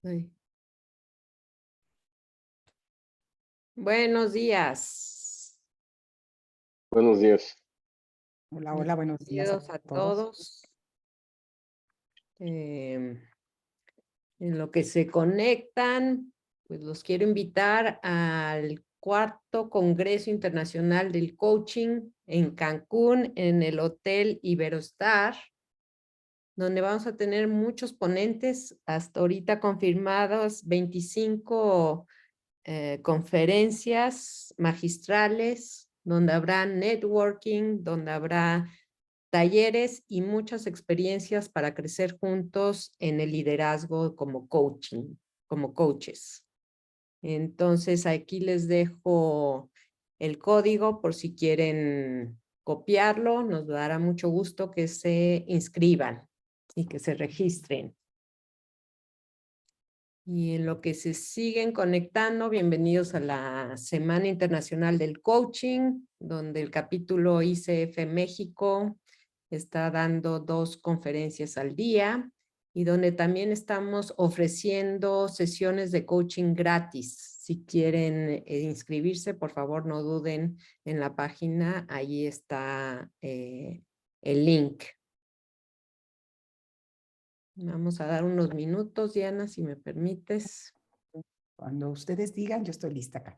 Sí. Buenos días. Buenos días. Hola, hola, buenos días Bienvenidos a todos. En lo que se conectan, pues los quiero invitar al cuarto Congreso Internacional del Coaching en Cancún, en el Hotel Iberostar, donde vamos a tener muchos ponentes, hasta ahorita confirmados 25 conferencias magistrales, donde habrá networking, donde habrá talleres y muchas experiencias para crecer juntos en el liderazgo como coaching, como coaches. Entonces, aquí les dejo el código por si quieren copiarlo. Nos dará mucho gusto que se inscriban y que se registren. Y en lo que se siguen conectando, bienvenidos a la Semana Internacional del Coaching, donde el capítulo ICF México está dando 2 conferencias al día y donde también estamos ofreciendo sesiones de coaching gratis. Si quieren inscribirse, por favor no duden en la página, ahí está el link. Vamos a dar unos minutos, Diana, si me permites. Cuando ustedes digan, yo estoy lista acá.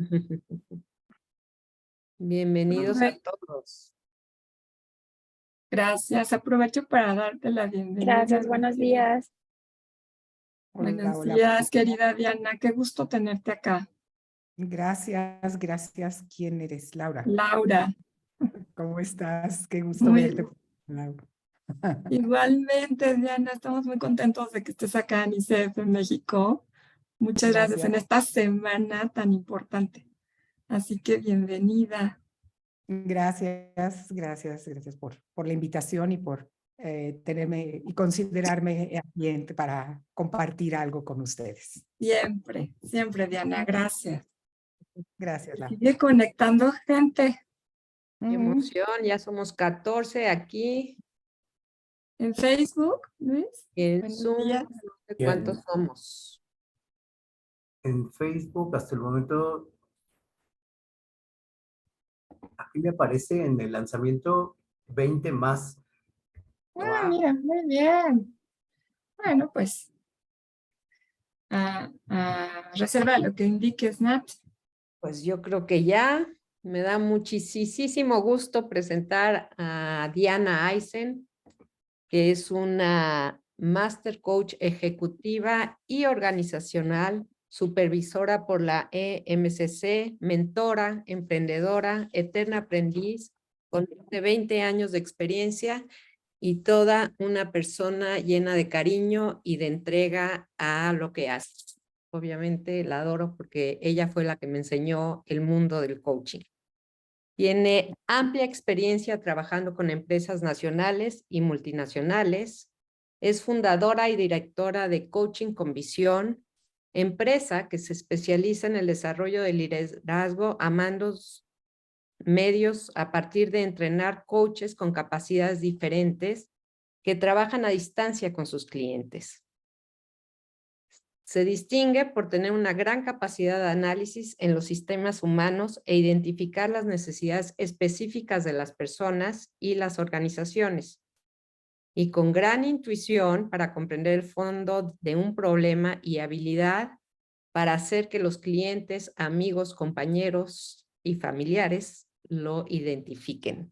Bienvenidos a todos. Gracias, aprovecho para darte la bienvenida. Gracias, buenos días. Buenos días, querida Diana, qué gusto tenerte acá. Gracias, gracias. ¿Quién eres, Laura? Laura. ¿Cómo estás? Qué gusto Muy verte, Laura. Igualmente, Diana, estamos muy contentos de que estés acá en ICF México. Muchas gracias en esta semana tan importante. Así que bienvenida. Gracias, gracias, gracias por la invitación y por tenerme y considerarme aquí para compartir algo con ustedes. Siempre, siempre, Diana, gracias. Gracias, Laura. Sigue conectando gente. Qué emoción, ya somos 14 aquí. En Facebook, Luis. En Buenos Zoom, días. no sé cuántos somos. En Facebook, hasta el momento, aquí me aparece en el lanzamiento 20 más. Ah, mira, muy bien. Bueno, pues reserva lo que indiques, Nat. Pues yo creo que ya me da muchísimo gusto presentar a Diana Eisen, que es una Master Coach ejecutiva y organizacional, supervisora por la EMCC, mentora, emprendedora, eterna aprendiz, con más de 20 años de experiencia y toda una persona llena de cariño y de entrega a lo que hace. Obviamente la adoro porque ella fue la que me enseñó el mundo del coaching. Tiene amplia experiencia trabajando con empresas nacionales y multinacionales. Es fundadora y directora de Coaching con Visión, empresa que se especializa en el desarrollo del liderazgo a mandos medios a partir de entrenar coaches con capacidades diferentes que trabajan a distancia con sus clientes. Se distingue por tener una gran capacidad de análisis en los sistemas humanos e identificar las necesidades específicas de las personas y las organizaciones, y con gran intuición para comprender el fondo de un problema y habilidad para hacer que los clientes, amigos, compañeros y familiares lo identifiquen.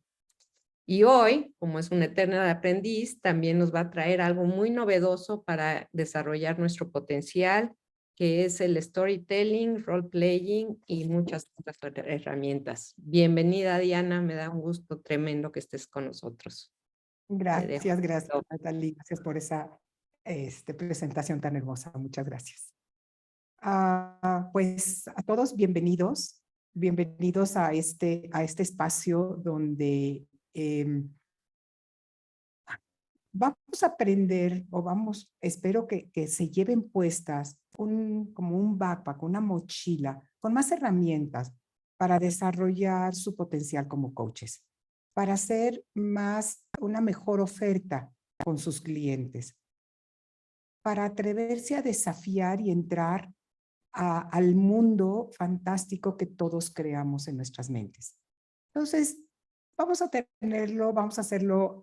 Y hoy, como es una eterna aprendiz, también nos va a traer algo muy novedoso para desarrollar nuestro potencial, que es el storytelling, role-playing y muchas otras herramientas. Bienvenida, Diana, me da un gusto tremendo que estés con nosotros. Gracias, gracias, Natalie. Gracias por esa presentación tan hermosa. Muchas gracias. Pues a todos bienvenidos. Bienvenidos a este espacio donde vamos a aprender espero que se lleven puestas como un backpack, una mochila con más herramientas para desarrollar su potencial como coaches, para hacer una mejor oferta con sus clientes, para atreverse a desafiar y entrar al mundo fantástico que todos creamos en nuestras mentes. Entonces, vamos a tenerlo, vamos a hacerlo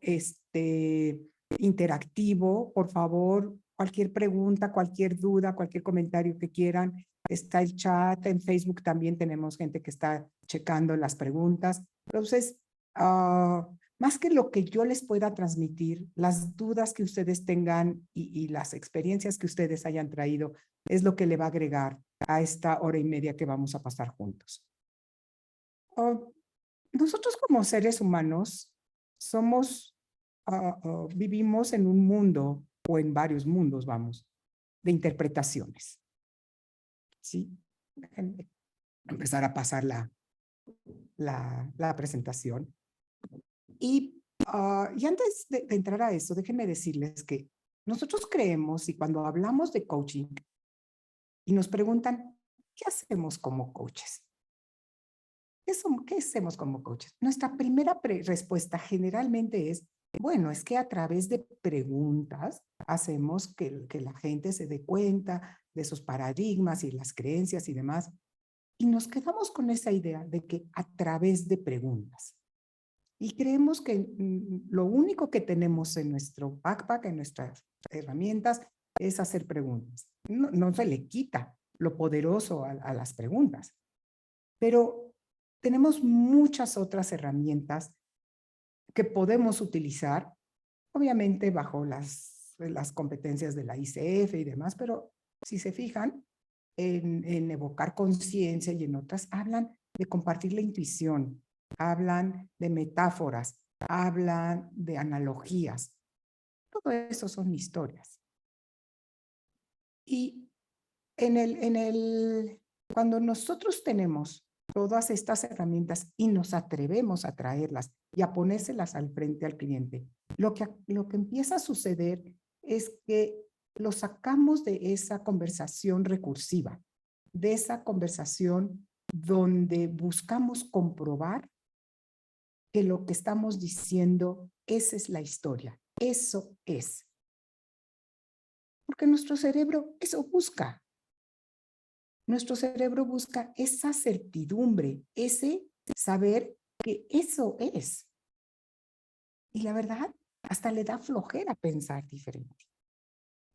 interactivo. Por favor, cualquier pregunta, cualquier duda, cualquier comentario que quieran. Está el chat, en Facebook también tenemos gente que está checando las preguntas. Entonces, más que lo que yo les pueda transmitir, las dudas que ustedes tengan y las experiencias que ustedes hayan traído es lo que le va a agregar a esta hora y media que vamos a pasar juntos. Nosotros como seres humanos vivimos en un mundo o en varios mundos, vamos, de interpretaciones. ¿Sí? Déjenme empezar a pasar la presentación. Y antes de entrar a eso, déjenme decirles que nosotros creemos, y cuando hablamos de coaching y nos preguntan, ¿qué hacemos como coaches? ¿Qué hacemos como coaches? Nuestra primera respuesta generalmente es, bueno, es que a través de preguntas hacemos que la gente se dé cuenta de sus paradigmas y las creencias y demás. Y nos quedamos con esa idea de que a través de preguntas. Y creemos que lo único que tenemos en nuestro backpack, en nuestras herramientas, es hacer preguntas. No se le quita lo poderoso a las preguntas. Pero tenemos muchas otras herramientas que podemos utilizar, obviamente bajo las competencias de la ICF y demás, pero si se fijan, en evocar conciencia y en otras, hablan de compartir la intuición, hablan de metáforas, hablan de analogías. Todo eso son historias. Y cuando nosotros tenemos todas estas herramientas y nos atrevemos a traerlas y a ponérselas al frente al cliente, lo que empieza a suceder es que lo sacamos de esa conversación recursiva, de esa conversación donde buscamos comprobar que lo que estamos diciendo, esa es la historia, eso es. Porque nuestro cerebro eso busca. Nuestro cerebro busca esa certidumbre, ese saber que eso es. Y la verdad, hasta le da flojera pensar diferente.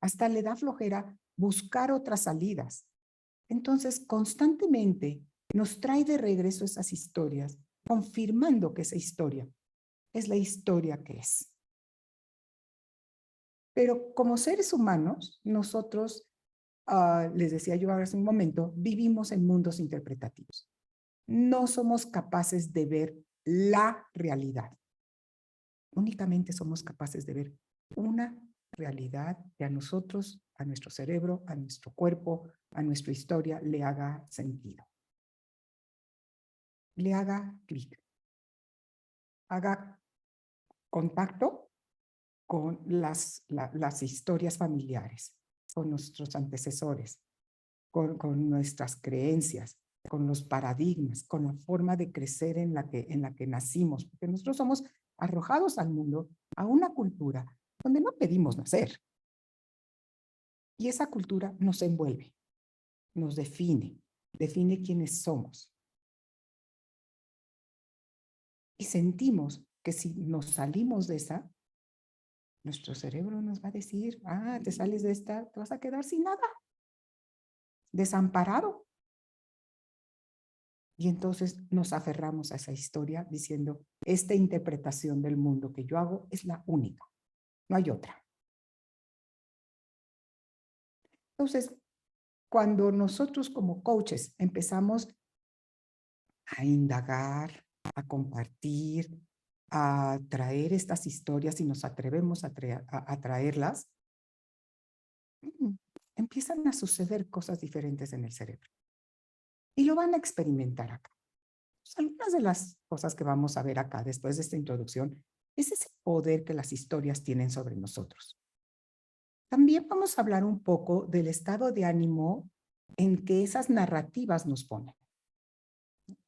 Hasta le da flojera buscar otras salidas. Entonces, constantemente nos trae de regreso esas historias, confirmando que esa historia es la historia que es. Pero como seres humanos, nosotros, les decía yo hace un momento, vivimos en mundos interpretativos. No somos capaces de ver la realidad. Únicamente somos capaces de ver una realidad que a nosotros, a nuestro cerebro, a nuestro cuerpo, a nuestra historia, le haga sentido. Le haga clic. Haga contacto con las historias familiares, con nuestros antecesores, con nuestras creencias, con los paradigmas, con la forma de crecer en la que nacimos, porque nosotros somos arrojados al mundo, a una cultura donde no pedimos nacer. Y esa cultura nos envuelve, nos define quiénes somos. Y sentimos que si nos salimos de esa, nuestro cerebro nos va a decir, te sales de esta, te vas a quedar sin nada, desamparado. Y entonces nos aferramos a esa historia diciendo, esta interpretación del mundo que yo hago es la única, no hay otra. Entonces, cuando nosotros como coaches empezamos a indagar, a compartir, a traer estas historias y nos atrevemos a traerlas, empiezan a suceder cosas diferentes en el cerebro. Y lo van a experimentar acá. Pues algunas de las cosas que vamos a ver acá después de esta introducción es ese poder que las historias tienen sobre nosotros. También vamos a hablar un poco del estado de ánimo en que esas narrativas nos ponen.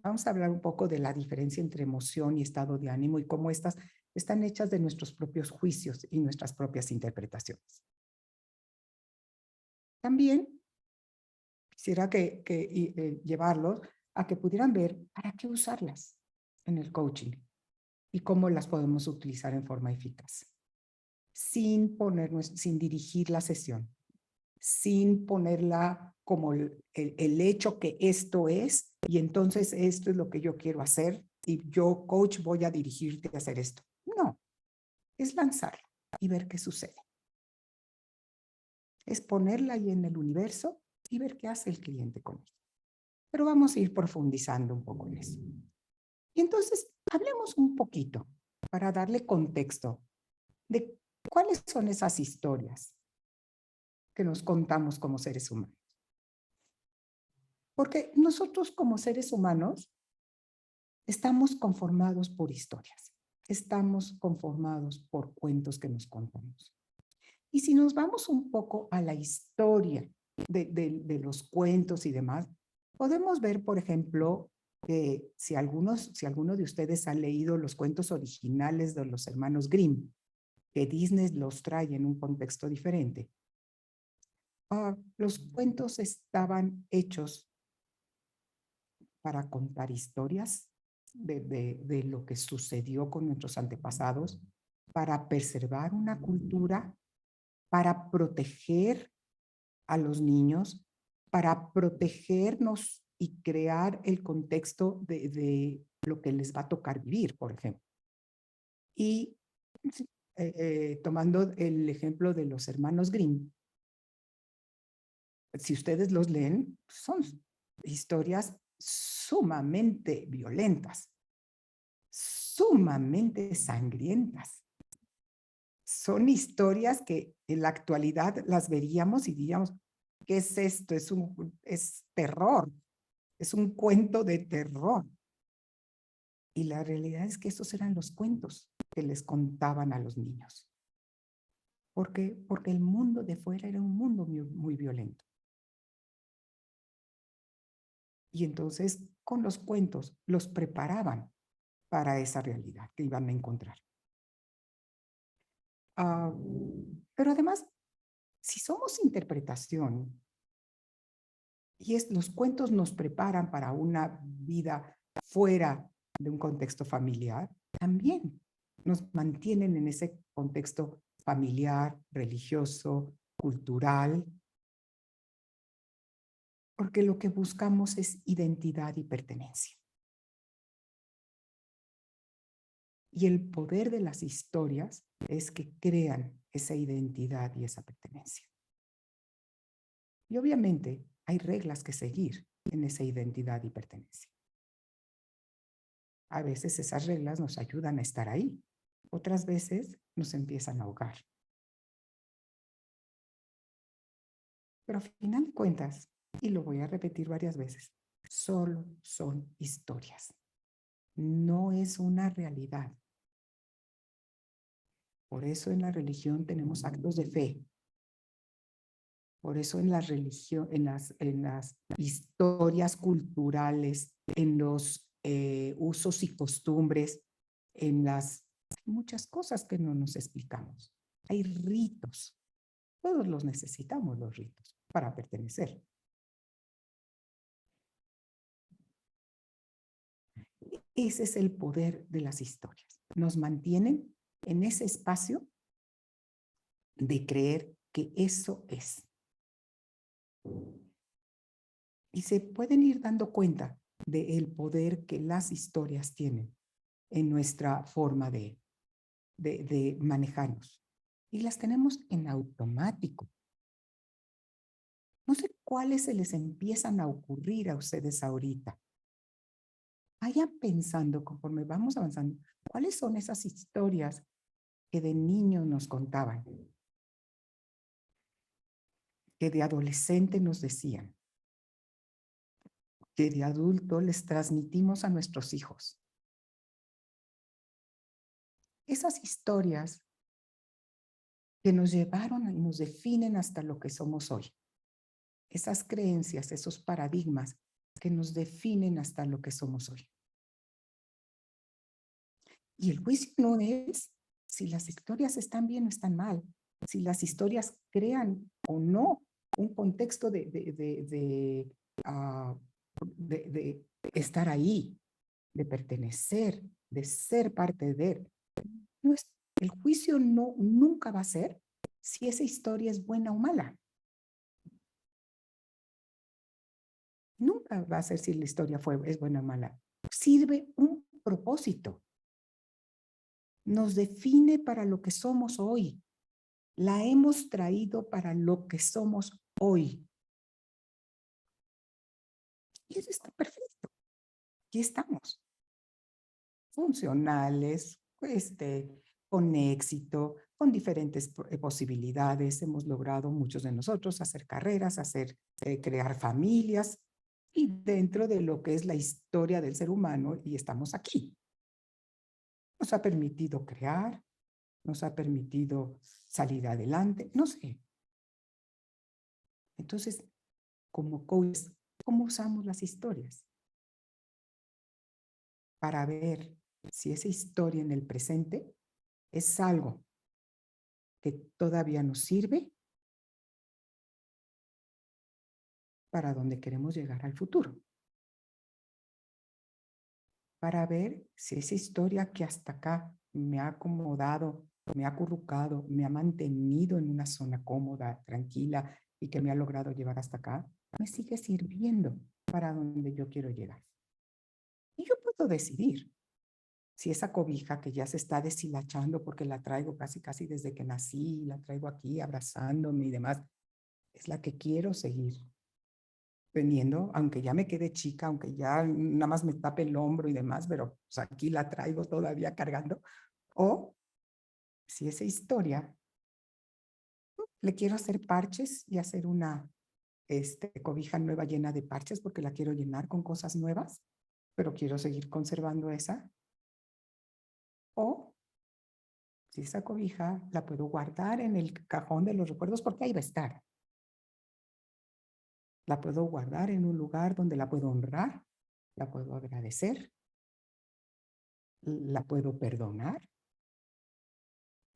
Vamos a hablar un poco de la diferencia entre emoción y estado de ánimo y cómo estas están hechas de nuestros propios juicios y nuestras propias interpretaciones. También quisiera llevarlos a que pudieran ver para qué usarlas en el coaching y cómo las podemos utilizar en forma eficaz. Sin dirigir la sesión, sin ponerla como el hecho que esto es, y entonces esto es lo que yo quiero hacer, y yo, coach, voy a dirigirte a hacer esto. No, es lanzarla y ver qué sucede. Es ponerla ahí en el universo y ver qué hace el cliente con ella. Pero vamos a ir profundizando un poco en eso. Y entonces, hablemos un poquito para darle contexto de cuáles son esas historias que nos contamos como seres humanos. Porque nosotros como seres humanos estamos conformados por historias, estamos conformados por cuentos que nos contamos. Y si nos vamos un poco a la historia de los cuentos y demás, podemos ver, por ejemplo, que si alguno de ustedes ha leído los cuentos originales de los hermanos Grimm, que Disney los trae en un contexto diferente, los cuentos estaban hechos para contar historias de lo que sucedió con nuestros antepasados, para preservar una cultura, para proteger a los niños, para protegernos y crear el contexto de lo que les va a tocar vivir, por ejemplo. Y tomando el ejemplo de los hermanos Grimm, si ustedes los leen, son historias sumamente violentas, sumamente sangrientas. Son historias que en la actualidad las veríamos y diríamos, ¿qué es esto? Es terror, es un cuento de terror. Y la realidad es que esos eran los cuentos que les contaban a los niños. ¿Por qué? Porque el mundo de fuera era un mundo muy, muy violento. Y entonces con los cuentos los preparaban para esa realidad que iban a encontrar. Pero además, si somos interpretación, y los cuentos nos preparan para una vida fuera de un contexto familiar, también nos mantienen en ese contexto familiar, religioso, cultural, porque lo que buscamos es identidad y pertenencia. Y el poder de las historias es que crean esa identidad y esa pertenencia. Y obviamente hay reglas que seguir en esa identidad y pertenencia. A veces esas reglas nos ayudan a estar ahí. Otras veces nos empiezan a ahogar. Pero al final de cuentas, y lo voy a repetir varias veces, solo son historias. No es una realidad. Por eso en la religión tenemos actos de fe. Por eso en la religión, en las historias culturales, en los usos y costumbres, en las muchas cosas que no nos explicamos. Hay ritos. Todos los necesitamos, los ritos, para pertenecer. Ese es el poder de las historias. Nos mantienen en ese espacio de creer que eso es. Y se pueden ir dando cuenta del poder que las historias tienen en nuestra forma de manejarnos. Y las tenemos en automático. No sé cuáles se les empiezan a ocurrir a ustedes ahorita. Vayan pensando conforme vamos avanzando, ¿cuáles son esas historias que de niños nos contaban? Que de adolescente nos decían. Que de adulto les transmitimos a nuestros hijos. Esas historias que nos llevaron y nos definen hasta lo que somos hoy. Esas creencias, esos paradigmas que nos definen hasta lo que somos hoy. Y el juicio no es si las historias están bien o están mal, si las historias crean o no un contexto de estar ahí, de pertenecer, de ser parte de. No es, el juicio nunca va a ser si esa historia es buena o mala. Nunca va a ser si la historia es buena o mala. Sirve un propósito. Nos define para lo que somos hoy. La hemos traído para lo que somos hoy. Y eso está perfecto. Aquí estamos. Funcionales, con éxito, con diferentes posibilidades. Hemos logrado muchos de nosotros hacer carreras, crear familias y dentro de lo que es la historia del ser humano y estamos aquí. Nos ha permitido crear, nos ha permitido salir adelante, no sé. Entonces, como coaches, ¿cómo usamos las historias? Para ver si esa historia en el presente es algo que todavía nos sirve para donde queremos llegar al futuro. Para ver si esa historia que hasta acá me ha acomodado, me ha acurrucado, me ha mantenido en una zona cómoda, tranquila y que me ha logrado llevar hasta acá, me sigue sirviendo para donde yo quiero llegar. Y yo puedo decidir si esa cobija que ya se está deshilachando porque la traigo casi desde que nací, la traigo aquí abrazándome y demás, es la que quiero seguir teniendo, aunque ya me quede chica, aunque ya nada más me tape el hombro y demás, pero pues, aquí la traigo todavía cargando. O si esa historia le quiero hacer parches y hacer una cobija nueva llena de parches porque la quiero llenar con cosas nuevas, pero quiero seguir conservando esa. O si esa cobija la puedo guardar en el cajón de los recuerdos porque ahí va a estar. La puedo guardar en un lugar donde la puedo honrar, la puedo agradecer, la puedo perdonar.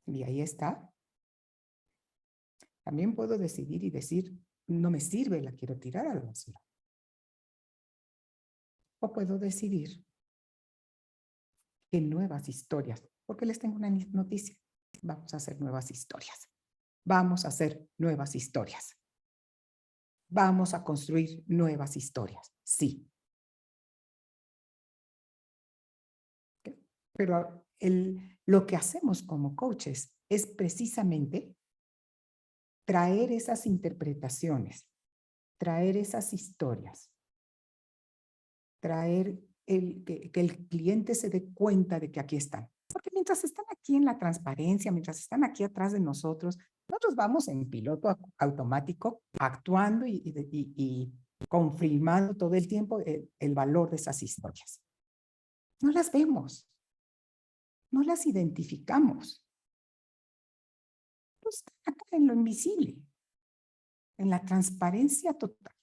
Y ahí está. También puedo decidir y decir, no me sirve, la quiero tirar a la basura. O puedo decidir que nuevas historias, porque les tengo una noticia, vamos a hacer nuevas historias. Vamos a hacer nuevas historias. Vamos a construir nuevas historias, sí. Pero lo que hacemos como coaches es precisamente traer esas interpretaciones, traer esas historias, traer que el cliente se dé cuenta de que aquí están. Porque mientras están aquí en la transparencia, mientras están aquí atrás de nosotros vamos en piloto automático, actuando y confirmando todo el tiempo el valor de esas historias. No las vemos, no las identificamos. No están acá en lo invisible, en la transparencia total.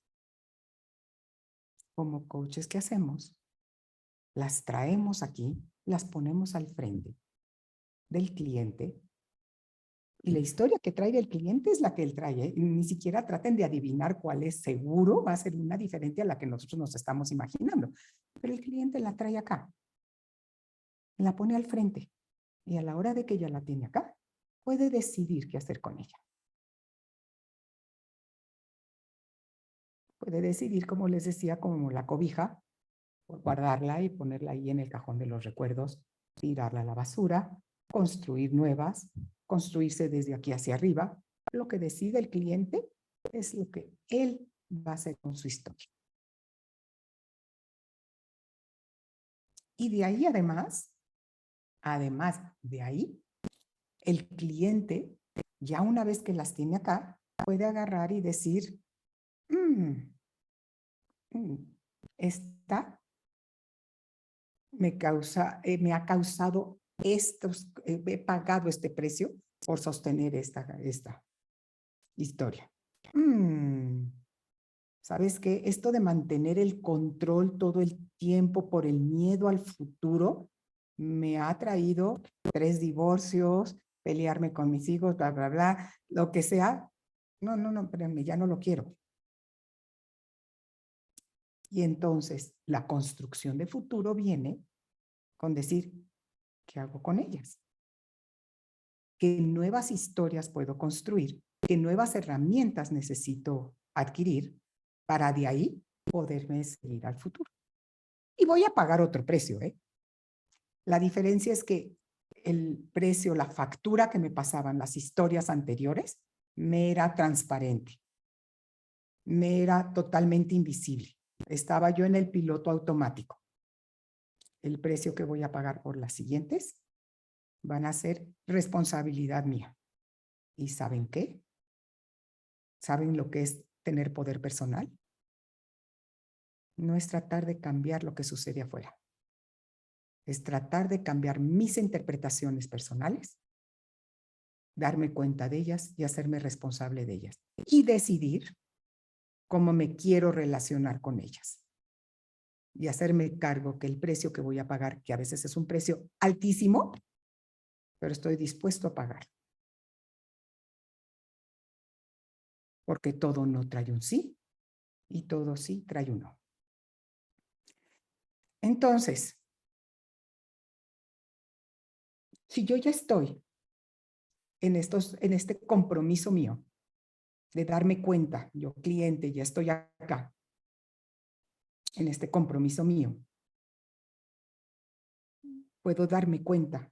Como coaches, ¿qué hacemos? Las traemos aquí, las ponemos al frente del cliente y la historia que trae el cliente es la que él trae. ¿Eh? Ni siquiera traten de adivinar cuál es, seguro va a ser una diferente a la que nosotros nos estamos imaginando. Pero el cliente la trae acá, la pone al frente y a la hora de que ella la tiene acá, puede decidir qué hacer con ella. Puede decidir, como les decía, como la cobija, guardarla y ponerla ahí en el cajón de los recuerdos, tirarla a la basura, construir nuevas, construirse desde aquí hacia arriba. Lo que decide el cliente es lo que él va a hacer con su historia. Y de ahí además de ahí, el cliente, ya una vez que las tiene acá, puede agarrar y decir, esta me ha causado he pagado este precio por sostener esta historia. ¿Sabes qué? Esto de mantener el control todo el tiempo por el miedo al futuro me ha traído 3 divorcios, pelearme con mis hijos, bla, bla, bla, lo que sea, no, espérenme, ya no lo quiero. Y entonces la construcción de futuro viene con decir, ¿qué hago con ellas? ¿Qué nuevas historias puedo construir? ¿Qué nuevas herramientas necesito adquirir para de ahí poderme seguir al futuro? Y voy a pagar otro precio, ¿eh? La diferencia es que el precio, la factura que me pasaban las historias anteriores, me era transparente, me era totalmente invisible. Estaba yo en el piloto automático. El precio que voy a pagar por las siguientes van a ser responsabilidad mía. ¿Y saben qué? ¿Saben lo que es tener poder personal? No es tratar de cambiar lo que sucede afuera. Es tratar de cambiar mis interpretaciones personales, darme cuenta de ellas y hacerme responsable de ellas. Y decidir cómo me quiero relacionar con ellas. Y hacerme cargo que el precio que voy a pagar, que a veces es un precio altísimo, pero estoy dispuesto a pagar. Porque todo no trae un sí y todo sí trae un no. Entonces, si yo ya estoy en este compromiso mío de darme cuenta, yo cliente, ya estoy acá, en este compromiso mío, puedo darme cuenta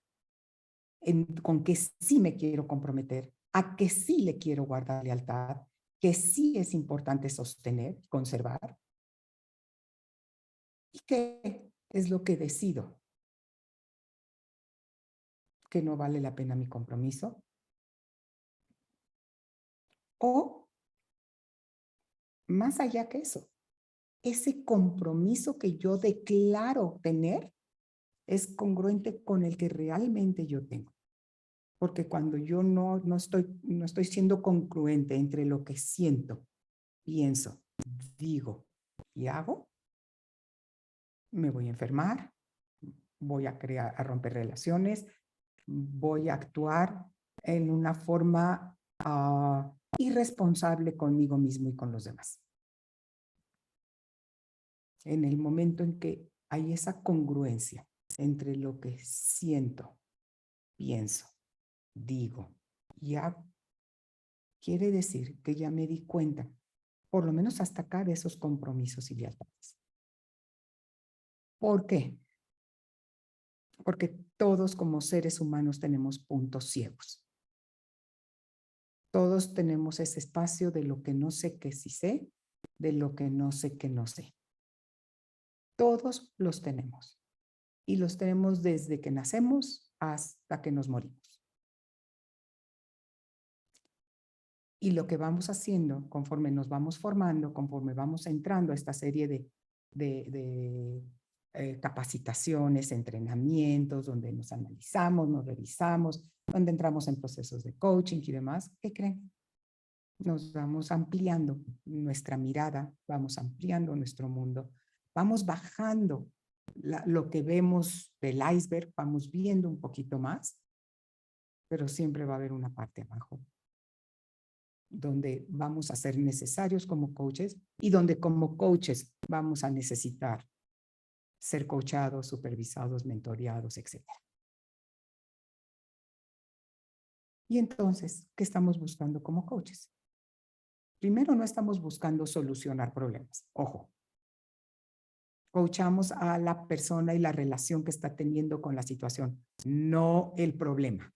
con que sí me quiero comprometer, a que sí le quiero guardar lealtad, que sí es importante sostener, conservar, y que es lo que decido, que no vale la pena mi compromiso, o más allá que eso, ese compromiso que yo declaro tener es congruente con el que realmente yo tengo. Porque cuando yo no estoy siendo congruente entre lo que siento, pienso, digo y hago, me voy a enfermar, voy a romper relaciones, voy a actuar en una forma irresponsable conmigo mismo y con los demás. En el momento en que hay esa congruencia entre lo que siento, pienso, digo y hago, quiere decir que ya me di cuenta, por lo menos hasta acá, de esos compromisos y lealtades. ¿Por qué? Porque todos como seres humanos tenemos puntos ciegos. Todos tenemos ese espacio de lo que no sé que sí sé, de lo que no sé que no sé. Todos los tenemos. Y los tenemos desde que nacemos hasta que nos morimos. Y lo que vamos haciendo conforme nos vamos formando, conforme vamos entrando a esta serie de capacitaciones, entrenamientos, donde nos analizamos, nos revisamos, donde entramos en procesos de coaching y demás, ¿qué creen? Nos vamos ampliando nuestra mirada, vamos ampliando nuestro mundo, vamos bajando lo que vemos del iceberg, vamos viendo un poquito más, pero siempre va a haber una parte abajo donde vamos a ser necesarios como coaches y donde como coaches vamos a necesitar ser coachados, supervisados, mentoreados, etc. Y entonces, ¿qué estamos buscando como coaches? Primero, no estamos buscando solucionar problemas. Ojo. Coachamos a la persona y la relación que está teniendo con la situación, no el problema.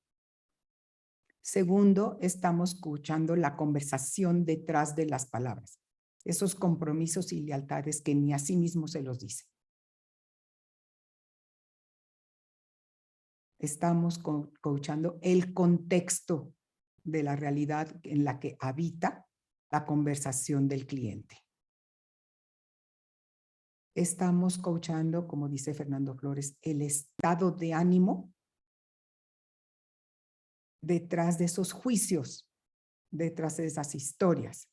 Segundo, estamos escuchando la conversación detrás de las palabras, esos compromisos y lealtades que ni a sí mismo se los dice. Estamos coachando el contexto de la realidad en la que habita la conversación del cliente. Estamos coachando, como dice Fernando Flores, el estado de ánimo detrás de esos juicios, detrás de esas historias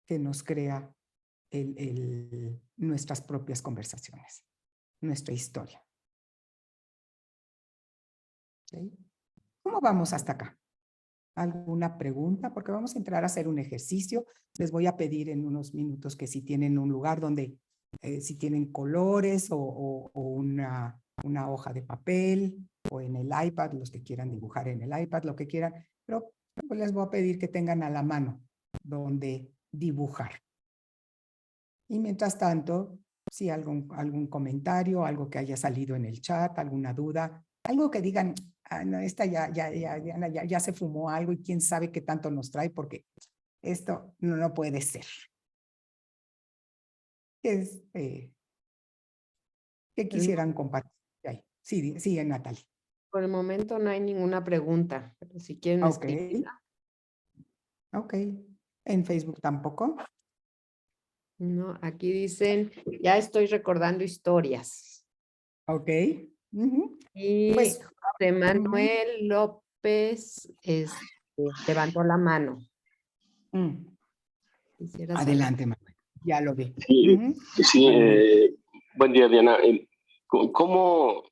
que nos crea nuestras propias conversaciones, nuestra historia. ¿Sí? ¿Cómo vamos hasta acá? alguna pregunta, porque vamos a entrar a hacer un ejercicio. Les voy a pedir en unos minutos que si tienen un lugar donde, si tienen colores o una hoja de papel o en el iPad, los que quieran dibujar en el iPad, lo que quieran, pero pues les voy a pedir que tengan a la mano donde dibujar. Y mientras tanto, si algún comentario, algo que haya salido en el chat, alguna duda, algo que digan, ah, no, esta ya se fumó algo y quién sabe qué tanto nos trae, porque esto no puede ser. ¿Qué quisieran compartir? Sí, Natalie. Por el momento no hay ninguna pregunta, pero si quieren Ok. escribir. Ok. ¿En Facebook tampoco? No, aquí dicen, ya estoy recordando historias. Ok. Ujú. Y Pues, José Manuel López levantó la mano. Quisiera saber. Adelante, Manuel. Ya lo vi. Sí, Ujú. sí, Adelante. buen día, Diana. ¿Cómo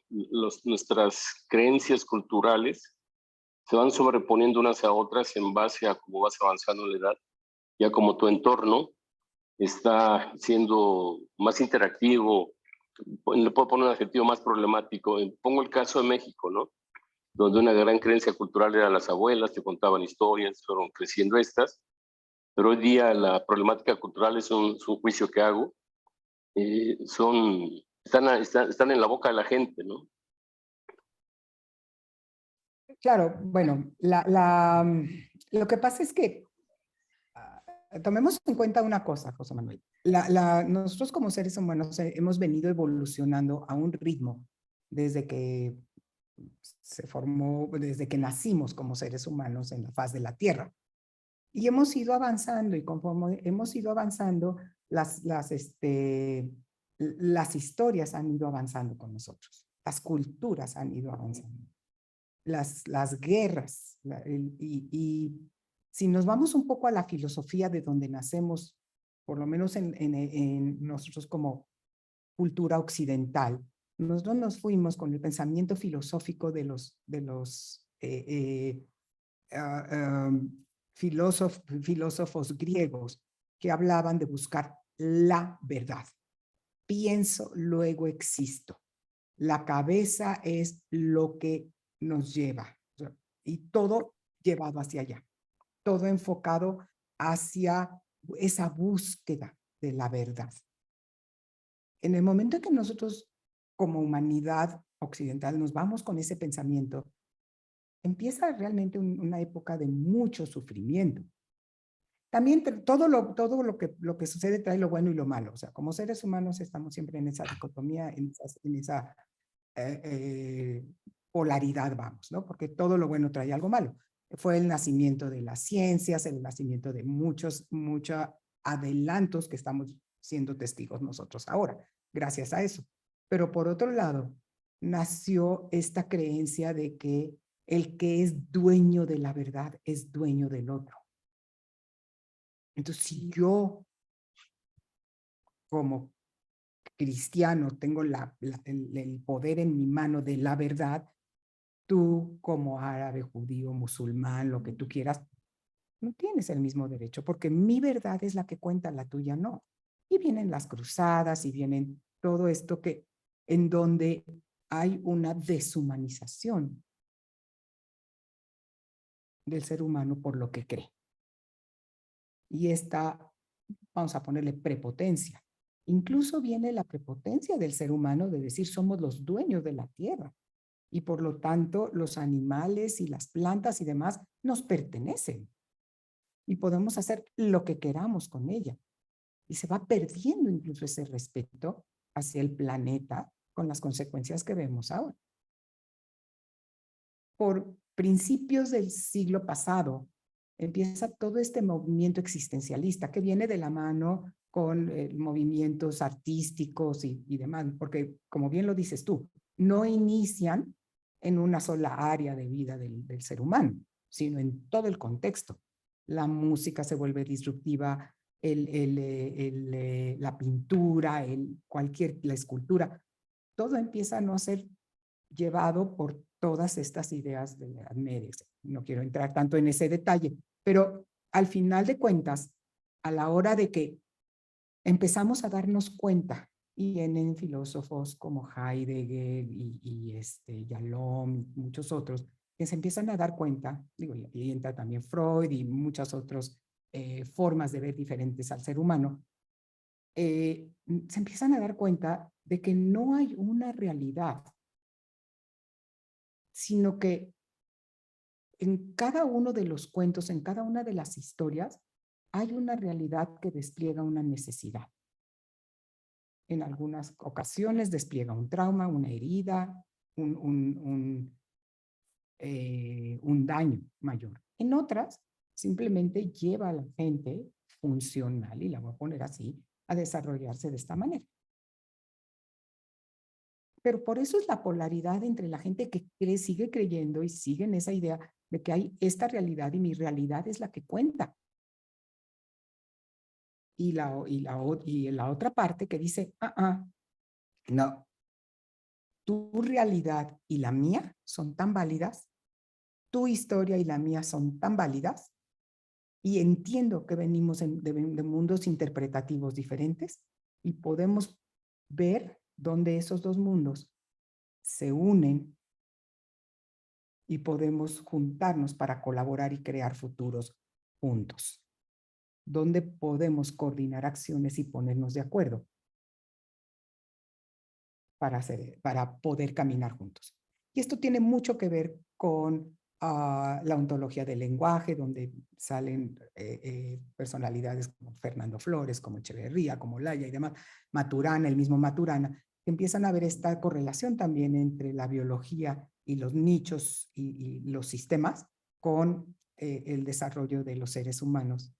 nuestras creencias culturales se van sobreponiendo unas a otras en base a cómo vas avanzando en la edad? Ya como tu entorno está siendo más interactivo, le puedo poner un adjetivo más problemático. Pongo el caso de México, ¿no? Donde una gran creencia cultural era las abuelas, te contaban historias, fueron creciendo estas, pero hoy día la problemática cultural es un juicio que hago, están en la boca de la gente, ¿no? Claro, bueno, lo que pasa es que tomemos en cuenta una cosa, José Manuel. Nosotros como seres humanos hemos venido evolucionando a un ritmo desde que se formó, desde que nacimos como seres humanos en la faz de la Tierra. Y hemos ido avanzando, y conforme hemos ido avanzando, las historias han ido avanzando con nosotros, las culturas han ido avanzando, las guerras, y si nos vamos un poco a la filosofía de donde nacemos, por lo menos en nosotros como cultura occidental, nosotros nos fuimos con el pensamiento filosófico de los filósofos griegos que hablaban de buscar la verdad. Pienso, luego existo. La cabeza es lo que nos lleva, y todo llevado hacia allá, todo enfocado hacia esa búsqueda de la verdad. En el momento en que nosotros como humanidad occidental nos vamos con ese pensamiento, empieza realmente una época de mucho sufrimiento. También todo lo que sucede trae lo bueno y lo malo. O sea, como seres humanos estamos siempre en esa dicotomía, en esa polaridad, vamos, ¿no? Porque todo lo bueno trae algo malo. Fue el nacimiento de las ciencias, el nacimiento de muchos adelantos que estamos siendo testigos nosotros ahora, gracias a eso. Pero por otro lado, nació esta creencia de que el que es dueño de la verdad es dueño del otro. Entonces, si yo como cristiano tengo el poder en mi mano de la verdad, tú como árabe, judío, musulmán, lo que tú quieras, no tienes el mismo derecho, porque mi verdad es la que cuenta, la tuya no. Y vienen las cruzadas y vienen todo esto en donde hay una deshumanización del ser humano por lo que cree. Y esta, vamos a ponerle prepotencia. Incluso viene la prepotencia del ser humano de decir somos los dueños de la tierra y por lo tanto los animales y las plantas y demás nos pertenecen y podemos hacer lo que queramos con ella. Y se va perdiendo incluso ese respeto hacia el planeta con las consecuencias que vemos ahora. Por principios del siglo pasado, empieza todo este movimiento existencialista que viene de la mano con movimientos artísticos y demás, porque como bien lo dices tú, no inician en una sola área de vida del ser humano, sino en todo el contexto. La música se vuelve disruptiva, la pintura, la escultura, todo empieza a no ser llevado por todas estas ideas de la Edad Media. No quiero entrar tanto en ese detalle, pero al final de cuentas, a la hora de que empezamos a darnos cuenta, y vienen filósofos como Heidegger y Yalom y muchos otros, que se empiezan a dar cuenta, digo, y entra también Freud y muchas otras formas de ver diferentes al ser humano, se empiezan a dar cuenta de que no hay una realidad, sino que en cada uno de los cuentos, en cada una de las historias, hay una realidad que despliega una necesidad. En algunas ocasiones despliega un trauma, una herida, un daño mayor. En otras, simplemente lleva a la gente funcional, y la voy a poner así, a desarrollarse de esta manera. Pero por eso es la polaridad entre la gente que cree, sigue creyendo y sigue en esa idea de que hay esta realidad y mi realidad es la que cuenta. Y la otra parte que dice, no, tu realidad y la mía son tan válidas, tu historia y la mía son tan válidas, y entiendo que venimos de mundos interpretativos diferentes y podemos ver dónde esos dos mundos se unen y podemos juntarnos para colaborar y crear futuros juntos, donde podemos coordinar acciones y ponernos de acuerdo para poder caminar juntos. Y esto tiene mucho que ver con la ontología del lenguaje, donde salen personalidades como Fernando Flores, como Echeverría, como Laya y demás, Maturana, el mismo Maturana, que empiezan a ver esta correlación también entre la biología y los nichos y los sistemas con el desarrollo de los seres humanos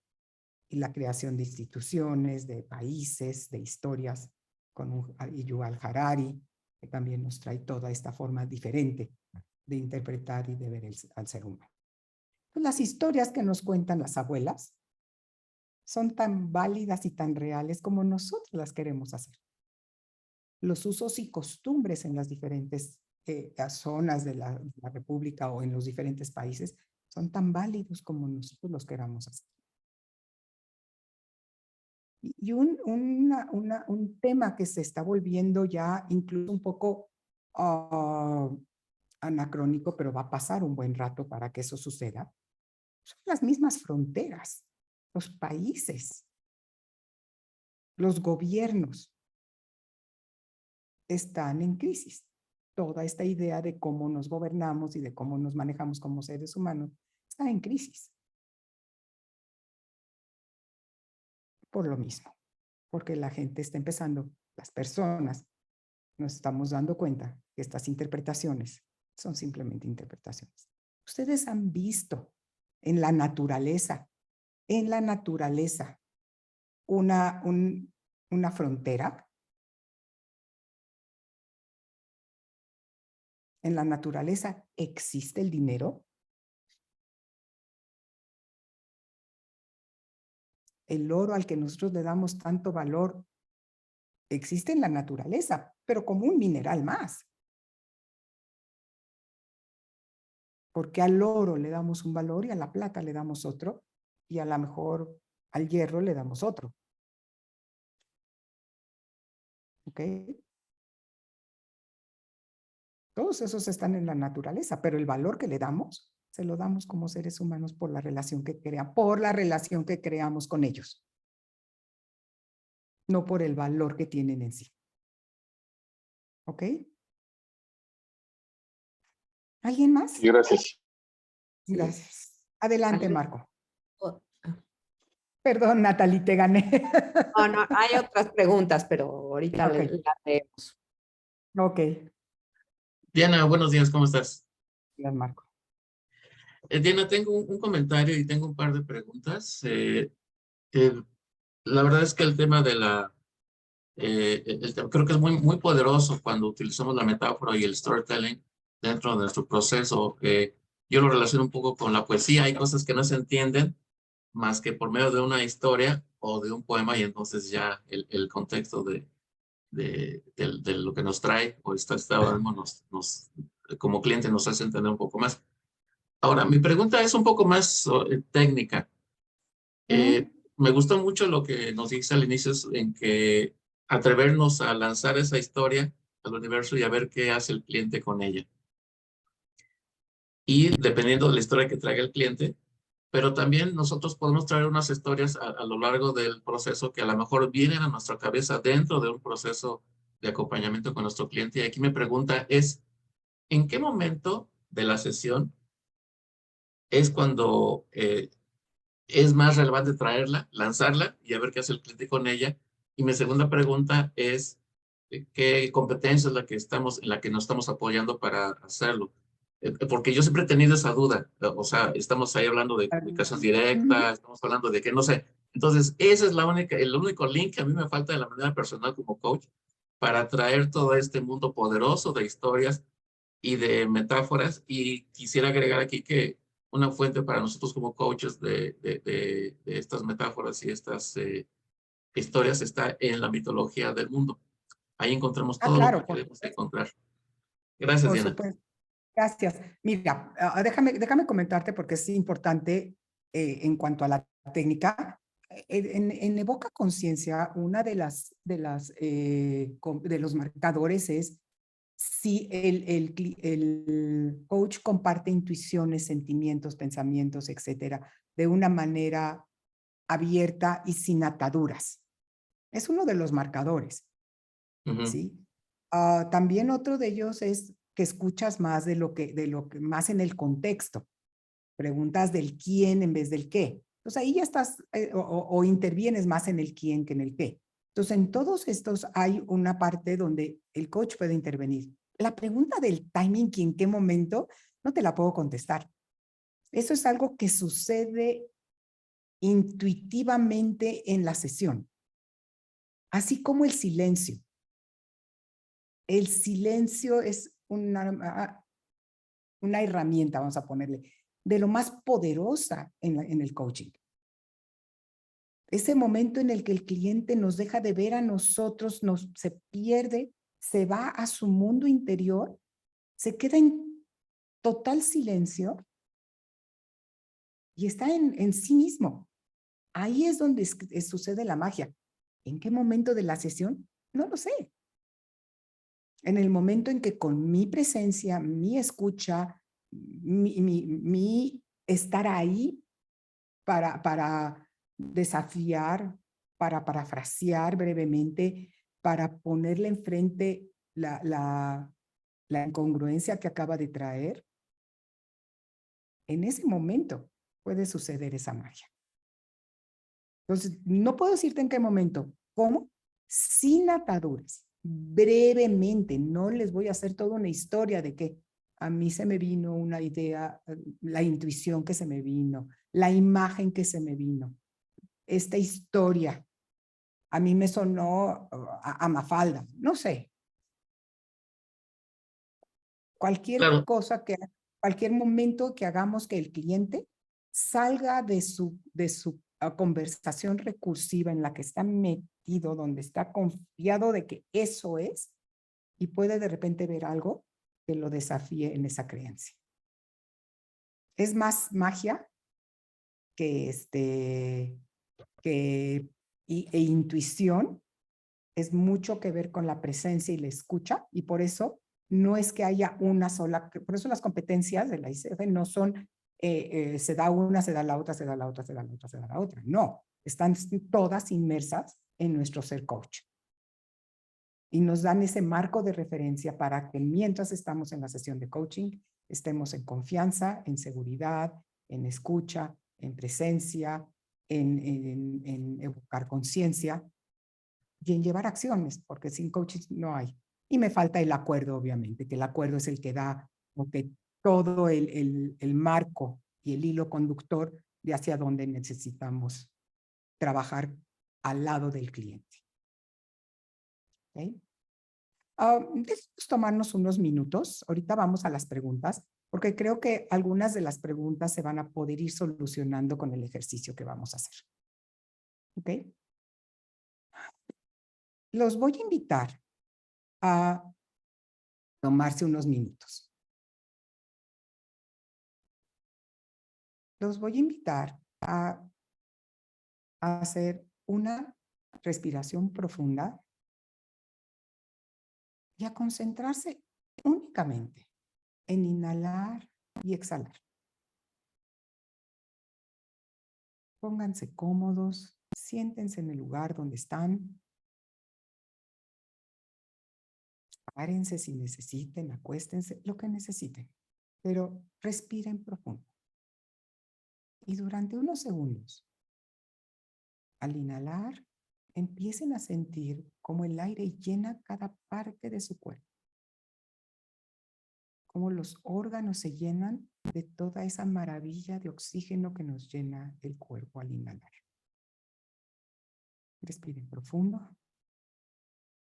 y la creación de instituciones, de países, de historias, con Yuval Harari, que también nos trae toda esta forma diferente de interpretar y de ver al ser humano. Pues las historias que nos cuentan las abuelas son tan válidas y tan reales como nosotros las queremos hacer. Los usos y costumbres en las diferentes zonas de la República o en los diferentes países son tan válidos como nosotros los queramos hacer. Y un tema que se está volviendo ya incluso un poco anacrónico, pero va a pasar un buen rato para que eso suceda, son las mismas fronteras, los países, los gobiernos están en crisis. Toda esta idea de cómo nos gobernamos y de cómo nos manejamos como seres humanos está en crisis. Por lo mismo, porque la gente está empezando, las personas, nos estamos dando cuenta que estas interpretaciones son simplemente interpretaciones. Ustedes han visto en la naturaleza, una frontera. En la naturaleza existe el dinero. El oro al que nosotros le damos tanto valor existe en la naturaleza, pero como un mineral más. Porque al oro le damos un valor y a la plata le damos otro, y a lo mejor al hierro le damos otro. ¿Ok? Todos esos están en la naturaleza, pero el valor que le damos, se lo damos como seres humanos por la relación que creamos con ellos. No por el valor que tienen en sí. ¿Ok? ¿Alguien más? Gracias. Gracias. Adelante, Vale. Marco. Perdón, Natalie, te gané. No, hay otras preguntas, pero ahorita Ok. las leemos. Ok. Diana, buenos días, ¿cómo estás? Gracias, Marco. Diana, tengo un comentario y tengo un par de preguntas. La verdad es que el tema de creo que es muy poderoso cuando utilizamos la metáfora y el storytelling dentro de nuestro proceso. Yo lo relaciono un poco con la poesía. Hay cosas que no se entienden más que por medio de una historia o de un poema, y entonces ya el contexto de lo que nos trae o está nos como cliente nos hace entender un poco más. Ahora, mi pregunta es un poco más técnica. Me gustó mucho lo que nos dijiste al inicio en que atrevernos a lanzar esa historia al universo y a ver qué hace el cliente con ella. Y dependiendo de la historia que traiga el cliente, pero también nosotros podemos traer unas historias a lo largo del proceso que a lo mejor vienen a nuestra cabeza dentro de un proceso de acompañamiento con nuestro cliente. Y aquí mi pregunta es, ¿en qué momento de la sesión es cuando es más relevante traerla, lanzarla y a ver qué hace el cliente con ella? Y mi segunda pregunta es, ¿qué competencia es en la que nos estamos apoyando para hacerlo? Porque yo siempre he tenido esa duda, o sea, estamos ahí hablando de comunicación directa, estamos hablando de que no sé. Entonces, ese es el único link que a mí me falta de la manera personal como coach para traer todo este mundo poderoso de historias y de metáforas. Y quisiera agregar aquí que una fuente para nosotros como coaches de estas metáforas y estas historias está en la mitología del mundo. Ahí encontramos todo lo Claro, que queremos encontrar. Gracias, por Diana. supuesto. Gracias. Mira, déjame comentarte porque es importante en cuanto a la técnica. En Evoca Conciencia, una de los marcadores es si el coach comparte intuiciones, sentimientos, pensamientos, etcétera, de una manera abierta y sin ataduras. Es uno de los marcadores, ¿sí? También otro de ellos es que escuchas más de lo que más en el contexto. Preguntas del quién en vez del qué. Entonces ahí ya estás, o intervienes más en el quién que en el qué. Entonces en todos estos hay una parte donde el coach puede intervenir. La pregunta del timing y en qué momento, no te la puedo contestar. Eso es algo que sucede intuitivamente en la sesión. Así como el silencio. El silencio es una herramienta, vamos a ponerle, de lo más poderosa en el coaching. Ese momento en el que el cliente nos deja de ver a nosotros, se pierde, se va a su mundo interior, se queda en total silencio y está en sí mismo. Ahí es donde sucede la magia. ¿En qué momento de la sesión? No lo sé. En el momento en que con mi presencia, mi escucha, mi estar ahí para desafiar, para parafrasear brevemente, para ponerle enfrente la incongruencia que acaba de traer, en ese momento puede suceder esa magia. Entonces, no puedo decirte en qué momento. ¿Cómo? Sin ataduras, brevemente. No les voy a hacer toda una historia de que a mí se me vino una idea, la intuición que se me vino, la imagen que se me vino. Esta historia a mí me sonó a Mafalda, no sé. Cualquier Claro, cosa cualquier momento que hagamos que el cliente salga de su conversación recursiva en la que está metido, donde está confiado de que eso es, y puede de repente ver algo que lo desafíe en esa creencia. Es más magia que e intuición, es mucho que ver con la presencia y la escucha, y por eso no es que haya una sola, por eso las competencias de la ICF no son, se da una, se da la otra, se da la otra, se da la otra, se da la otra. No, están todas inmersas en nuestro ser coach. Y nos dan ese marco de referencia para que mientras estamos en la sesión de coaching, estemos en confianza, en seguridad, en escucha, en presencia, en evocar conciencia y en llevar acciones, porque sin coaching no hay. Y me falta el acuerdo, obviamente, que el acuerdo es el que da todo el marco y el hilo conductor de hacia dónde necesitamos trabajar al lado del cliente. ¿Okay? Déjenos tomarnos unos minutos. Ahorita vamos a las preguntas, porque creo que algunas de las preguntas se van a poder ir solucionando con el ejercicio que vamos a hacer. ¿Ok? Los voy a invitar a tomarse unos minutos. los voy a invitar a hacer una respiración profunda y a concentrarse únicamente en inhalar y exhalar. Pónganse cómodos, siéntense en el lugar donde están. Párense si necesiten, acuéstense, lo que necesiten, pero respiren profundo. Y durante unos segundos, al inhalar, empiecen a sentir cómo el aire llena cada parte de su cuerpo, cómo los órganos se llenan de toda esa maravilla de oxígeno que nos llena el cuerpo al inhalar. Respiren profundo.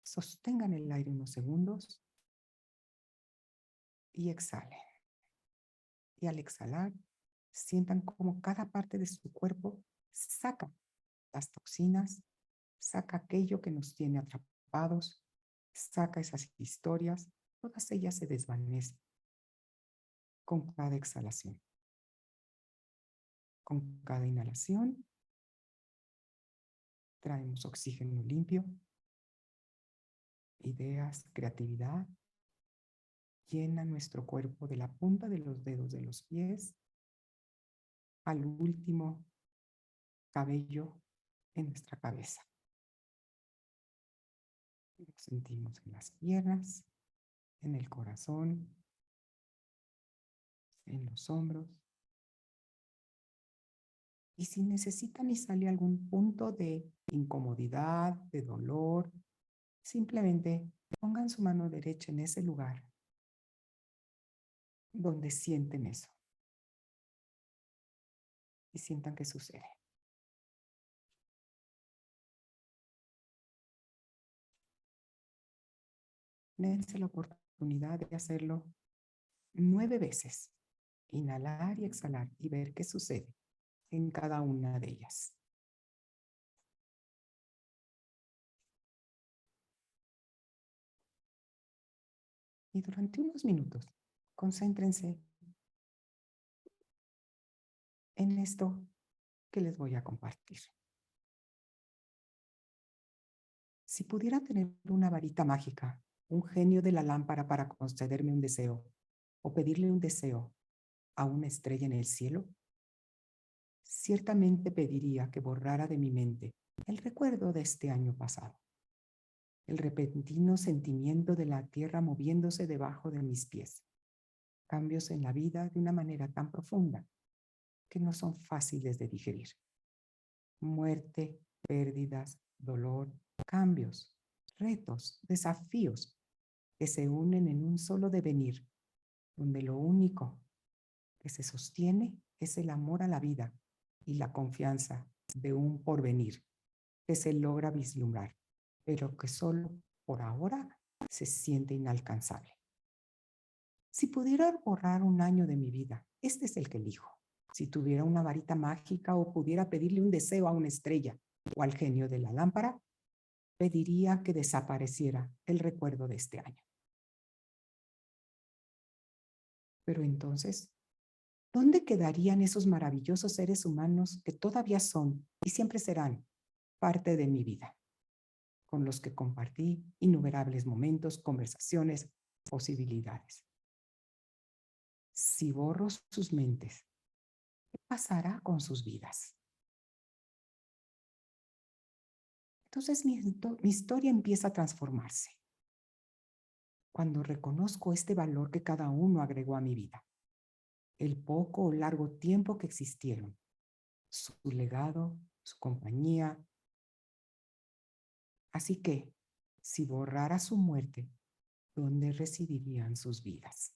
Sostengan el aire unos segundos y exhalen. Y al exhalar, sientan como cada parte de su cuerpo saca las toxinas, saca aquello que nos tiene atrapados, saca esas historias, todas ellas se desvanecen con cada exhalación. Con cada inhalación, traemos oxígeno limpio, ideas, creatividad, llena nuestro cuerpo de la punta de los dedos de los pies al último cabello en nuestra cabeza. Lo sentimos en las piernas, en el corazón, en los hombros. Y si necesitan y sale algún punto de incomodidad, de dolor, simplemente pongan su mano derecha en ese lugar donde sienten eso. Y sientan qué sucede. Dense la oportunidad de hacerlo 9 veces. Inhalar y exhalar y ver qué sucede en cada una de ellas. Y durante unos minutos, concéntrense en esto que les voy a compartir. Si pudiera tener una varita mágica, un genio de la lámpara para concederme un deseo o pedirle un deseo a una estrella en el cielo, ciertamente pediría que borrara de mi mente el recuerdo de este año pasado, el repentino sentimiento de la tierra moviéndose debajo de mis pies, cambios en la vida de una manera tan profunda que no son fáciles de digerir. Muerte, pérdidas, dolor, cambios, retos, desafíos que se unen en un solo devenir, donde lo único que se sostiene es el amor a la vida y la confianza de un porvenir que se logra vislumbrar, pero que solo por ahora se siente inalcanzable. Si pudiera borrar un año de mi vida, este es el que elijo. Si tuviera una varita mágica o pudiera pedirle un deseo a una estrella o al genio de la lámpara, pediría que desapareciera el recuerdo de este año. Pero entonces, ¿dónde quedarían esos maravillosos seres humanos que todavía son y siempre serán parte de mi vida, con los que compartí innumerables momentos, conversaciones, posibilidades? Si borro sus mentes, ¿qué pasará con sus vidas? Entonces mi historia empieza a transformarse cuando reconozco este valor que cada uno agregó a mi vida, el poco o largo tiempo que existieron, su legado, su compañía. Así que, si borrara su muerte, ¿dónde residirían sus vidas?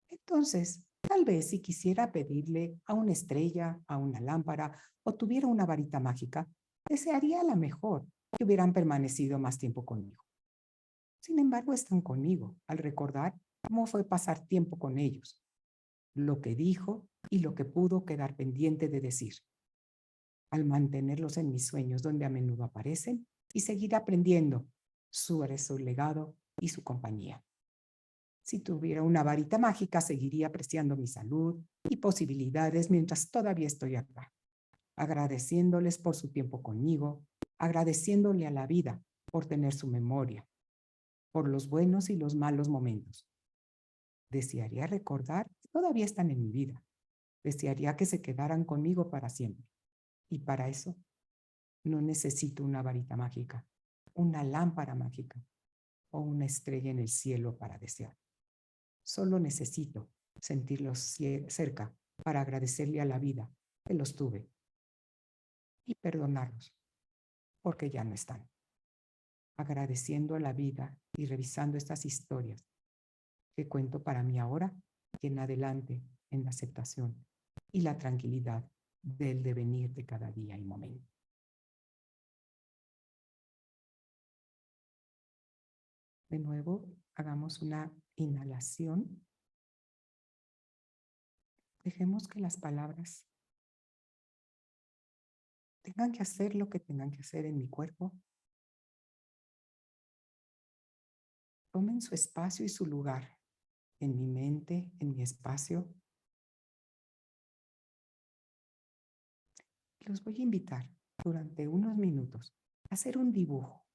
Entonces, tal vez si quisiera pedirle a una estrella, a una lámpara o tuviera una varita mágica, desearía a la mejor que hubieran permanecido más tiempo conmigo. Sin embargo, están conmigo al recordar cómo fue pasar tiempo con ellos, lo que dijo y lo que pudo quedar pendiente de decir. Al mantenerlos en mis sueños donde a menudo aparecen y seguir aprendiendo sobre su legado y su compañía. Si tuviera una varita mágica, seguiría apreciando mi salud y posibilidades mientras todavía estoy acá, agradeciéndoles por su tiempo conmigo, agradeciéndole a la vida por tener su memoria, por los buenos y los malos momentos. Desearía recordar que todavía están en mi vida. Desearía que se quedaran conmigo para siempre. Y para eso no necesito una varita mágica, una lámpara mágica o una estrella en el cielo para desear. Solo necesito sentirlos cerca para agradecerle a la vida que los tuve y perdonarlos porque ya no están. Agradeciendo a la vida y revisando estas historias que cuento para mí ahora y en adelante en la aceptación y la tranquilidad del devenir de cada día y momento. De nuevo, hagamos una inhalación. Dejemos que las palabras tengan que hacer lo que tengan que hacer en mi cuerpo. Tomen su espacio y su lugar en mi mente, en mi espacio. Los voy a invitar durante unos minutos a hacer un dibujo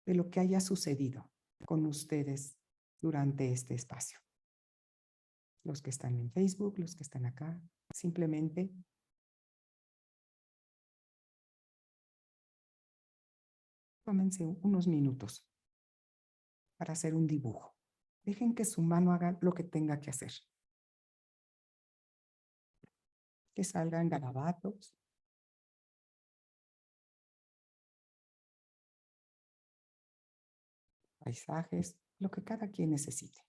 de lo que haya sucedido con ustedes durante este espacio. Los que están en Facebook, los que están acá, simplemente tómense unos minutos para hacer un dibujo. Dejen que su mano haga lo que tenga que hacer. Que salgan garabatos, paisajes, lo que cada quien necesite.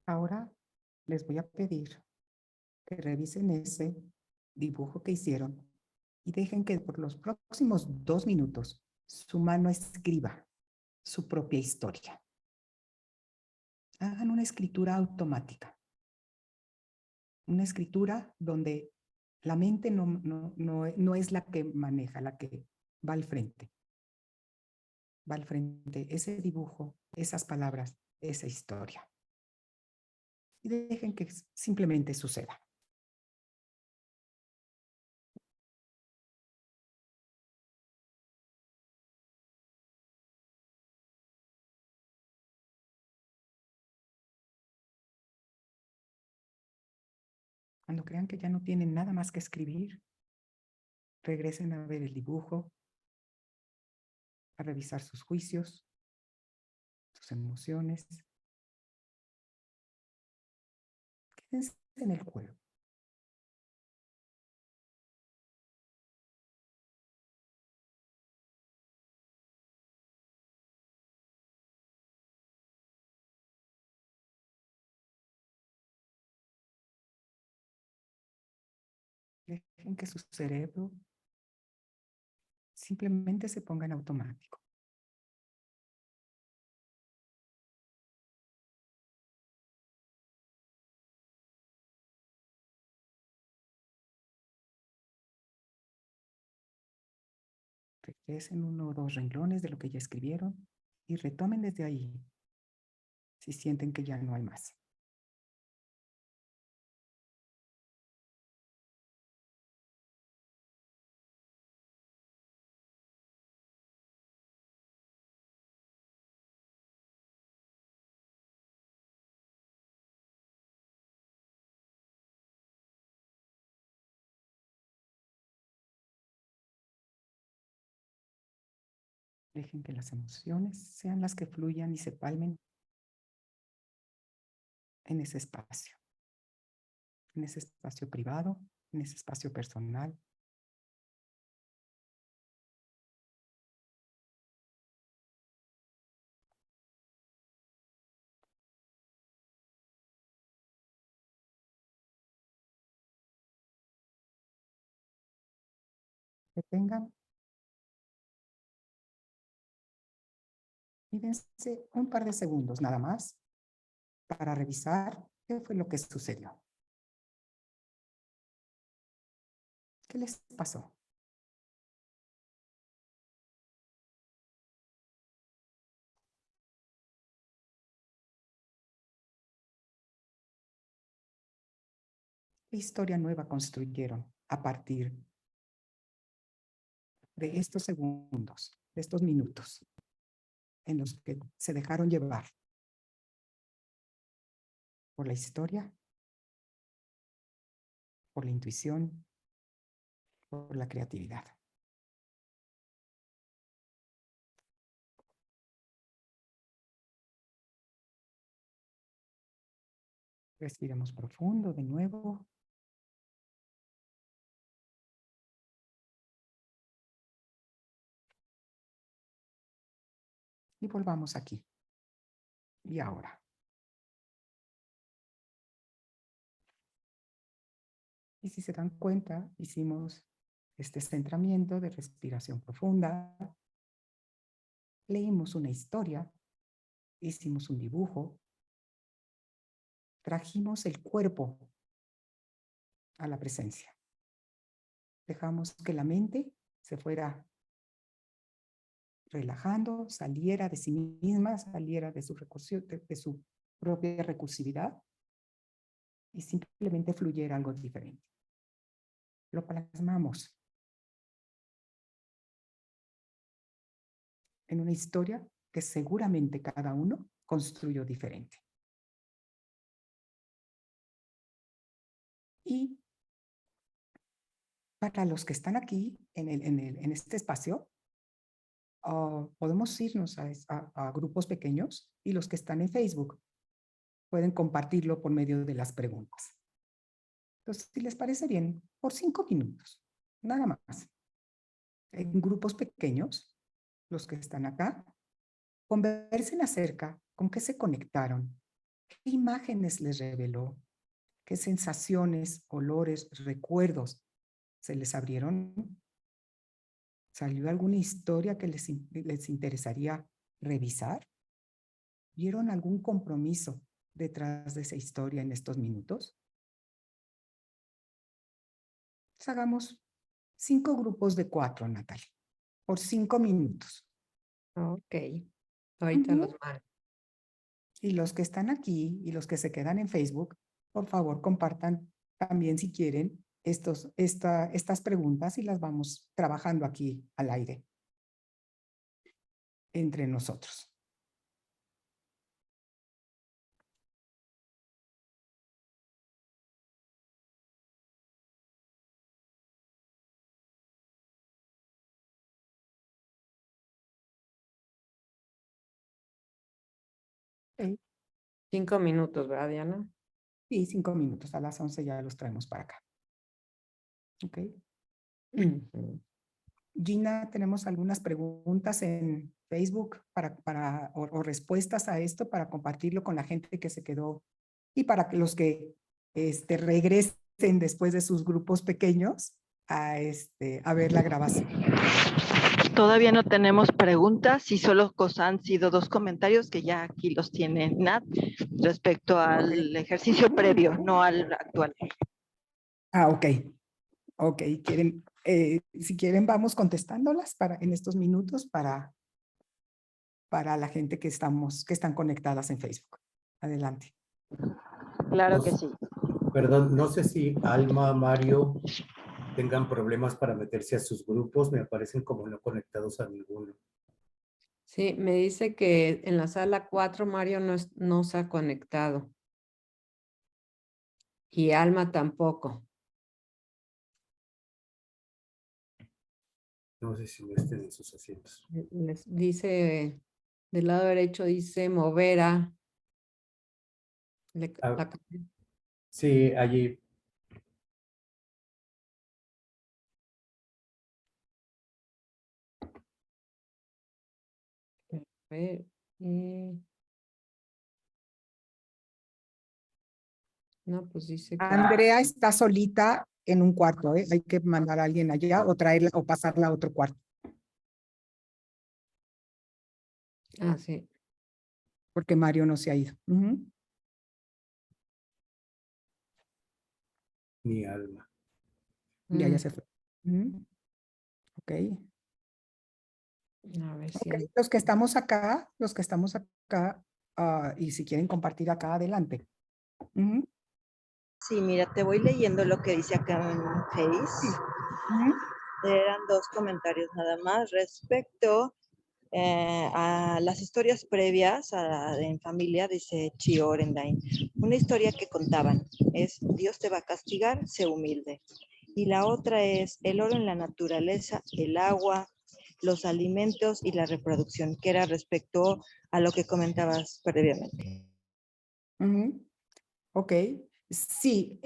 Ahora les voy a pedir que revisen ese dibujo que hicieron y dejen que por los próximos 2 minutos su mano escriba su propia historia. Hagan una escritura automática. Una escritura donde la mente no es la que maneja, la que va al frente. Va al frente ese dibujo, esas palabras, esa historia. Y dejen que simplemente suceda. Cuando crean que ya no tienen nada más que escribir, regresen a ver el dibujo, a revisar sus juicios, sus emociones, Quédense en el juego. Dejen que su cerebro simplemente se ponga en automático. Regresen 1 o 2 renglones de lo que ya escribieron y retomen desde ahí si sienten que ya no hay más. Dejen que las emociones sean las que fluyan y se palmen en ese espacio privado, en ese espacio personal. Que tengan y dense un par de segundos nada más para revisar qué fue lo que sucedió. ¿Qué les pasó? ¿Qué historia nueva construyeron a partir de estos segundos, de estos minutos en los que se dejaron llevar por la historia, por la intuición, por la creatividad? Respiremos profundo de nuevo. Y volvamos aquí. Y ahora. Y si se dan cuenta, hicimos este centramiento de respiración profunda. Leímos una historia. Hicimos un dibujo. Trajimos el cuerpo a la presencia. Dejamos que la mente se fuera relajando, saliera de sí misma, saliera de su propia recursividad y simplemente fluyera algo diferente. Lo plasmamos en una historia que seguramente cada uno construyó diferente. Y para los que están aquí en este espacio, podemos irnos a grupos pequeños y los que están en Facebook pueden compartirlo por medio de las preguntas. Entonces, si les parece bien, por 5 minutos, nada más. En grupos pequeños, los que están acá, conversen acerca con qué se conectaron, qué imágenes les reveló, qué sensaciones, olores, recuerdos se les abrieron. ¿Salió alguna historia que les interesaría revisar? ¿Vieron algún compromiso detrás de esa historia en estos minutos? Pues hagamos 5 grupos de 4, Natalia, por 5 minutos. Ok, ahorita los mando. Y los que están aquí y los que se quedan en Facebook, por favor, compartan también si quieren estas preguntas y las vamos trabajando aquí al aire entre nosotros. Okay. 5 minutos, ¿verdad, Diana? Sí, 5 minutos. A las 11 ya los traemos para acá. Ok. Ujú. Gina, tenemos algunas preguntas en Facebook o respuestas a esto para compartirlo con la gente que se quedó y para que los que regresen después de sus grupos pequeños a ver la grabación. Todavía no tenemos preguntas y solo han sido 2 comentarios que ya aquí los tiene Nat respecto al ejercicio previo, no al actual. Ah, ok. Ok, si quieren vamos contestándolas en estos minutos para la gente que están conectadas en Facebook. Adelante. Claro que sí. Perdón, no sé si Alma, Mario tengan problemas para meterse a sus grupos, me aparecen como no conectados a ninguno. Sí, me dice que en la sala 4 Mario no se ha conectado. Y Alma tampoco. No sé si no estén en sus asientos. Les dice, del lado derecho dice mover a. Ah, sí, allí. ver, no, pues dice que. Andrea está solita en un cuarto, ¿eh? Hay que mandar a alguien allá o traerla o pasarla a otro cuarto. Ah, sí. Porque Mario no se ha ido. Ni Alma. Ya se fue. Ok. A ver si. Okay. Los que estamos acá, y si quieren compartir acá, adelante. Sí, mira, te voy leyendo lo que dice acá en Face. Eran 2 comentarios nada más respecto a las historias previas en familia, dice Chio Orendain. Una historia que contaban es Dios te va a castigar, sé humilde. Y la otra es el oro en la naturaleza, el agua, los alimentos y la reproducción, que era respecto a lo que comentabas previamente. Ok, sí,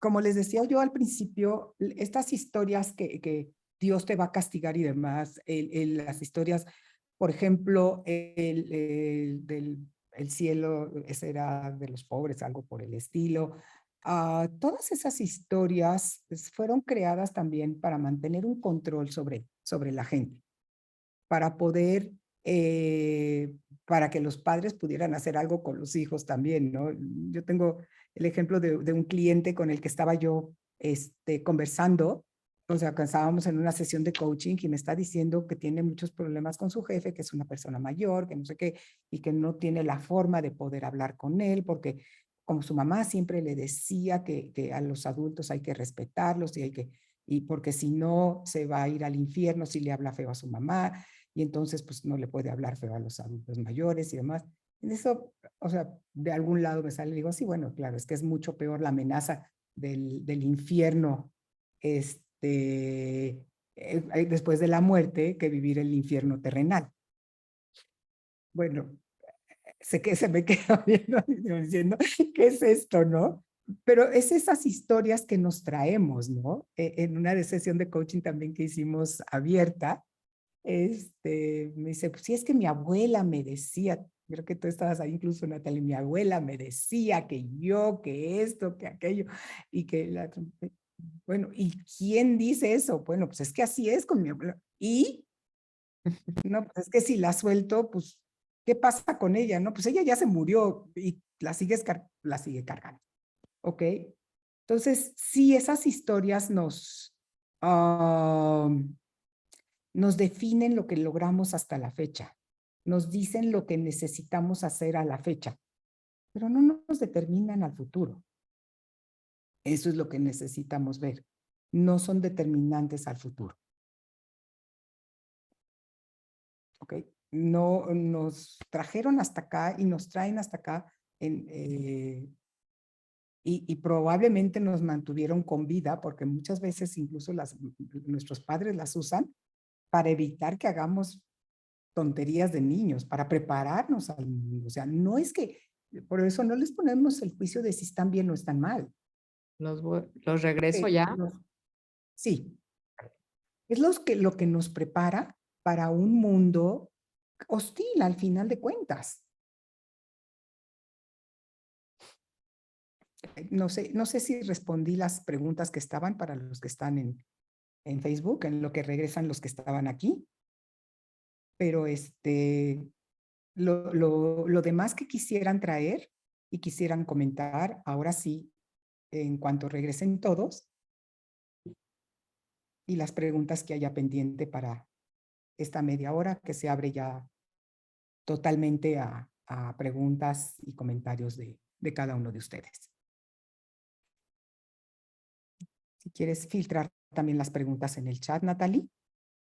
como les decía yo al principio, estas historias que Dios te va a castigar y demás, las historias, por ejemplo, el cielo, ese era de los pobres, algo por el estilo. Todas esas historias fueron creadas también para mantener un control sobre la gente, para poder, para que los padres pudieran hacer algo con los hijos también, ¿no? Yo tengo el ejemplo de un cliente con el que estaba yo conversando, o sea, que estábamos en una sesión de coaching y me está diciendo que tiene muchos problemas con su jefe, que es una persona mayor, que no sé qué, y que no tiene la forma de poder hablar con él, porque como su mamá siempre le decía que a los adultos hay que respetarlos y porque si no se va a ir al infierno si le habla feo a su mamá, y entonces pues no le puede hablar feo a los adultos mayores y demás. En eso, o sea, de algún lado me sale y digo, sí, bueno, claro, es que es mucho peor la amenaza del infierno después de la muerte que vivir el infierno terrenal. Bueno, sé que se me queda viendo diciendo, ¿qué es esto, no? Pero es esas historias que nos traemos, ¿no? En una sesión de coaching también que hicimos abierta, me dice, pues sí, es que mi abuela me decía, creo que tú estabas ahí incluso, Natalia, mi abuela me decía que esto, que aquello, y bueno, ¿y quién dice eso? Bueno, pues es que así es con mi abuela. Y, no, pues es que si la suelto, pues, ¿qué pasa con ella? No, pues ella ya se murió y la sigue cargando, ¿ok? Entonces, sí, esas historias nos definen lo que logramos hasta la fecha, nos dicen lo que necesitamos hacer a la fecha, pero no nos determinan al futuro. Eso es lo que necesitamos ver. No son determinantes al futuro. ¿Ok? No nos trajeron hasta acá y nos traen hasta acá y probablemente nos mantuvieron con vida porque muchas veces incluso nuestros padres las usan para evitar que hagamos tonterías de niños, para prepararnos al mundo. O sea, no es que Por eso no les ponemos el juicio de si están bien o están mal. Los regreso ya. Sí. Es lo que nos prepara para un mundo hostil al final de cuentas. No sé si respondí las preguntas que estaban para los que están en Facebook, en lo que regresan los que estaban aquí. Pero lo demás que quisieran traer y quisieran comentar, ahora sí, en cuanto regresen todos, y las preguntas que haya pendiente para esta media hora que se abre ya totalmente a preguntas y comentarios de cada uno de ustedes. Si quieres filtrar también las preguntas en el chat, Natalie.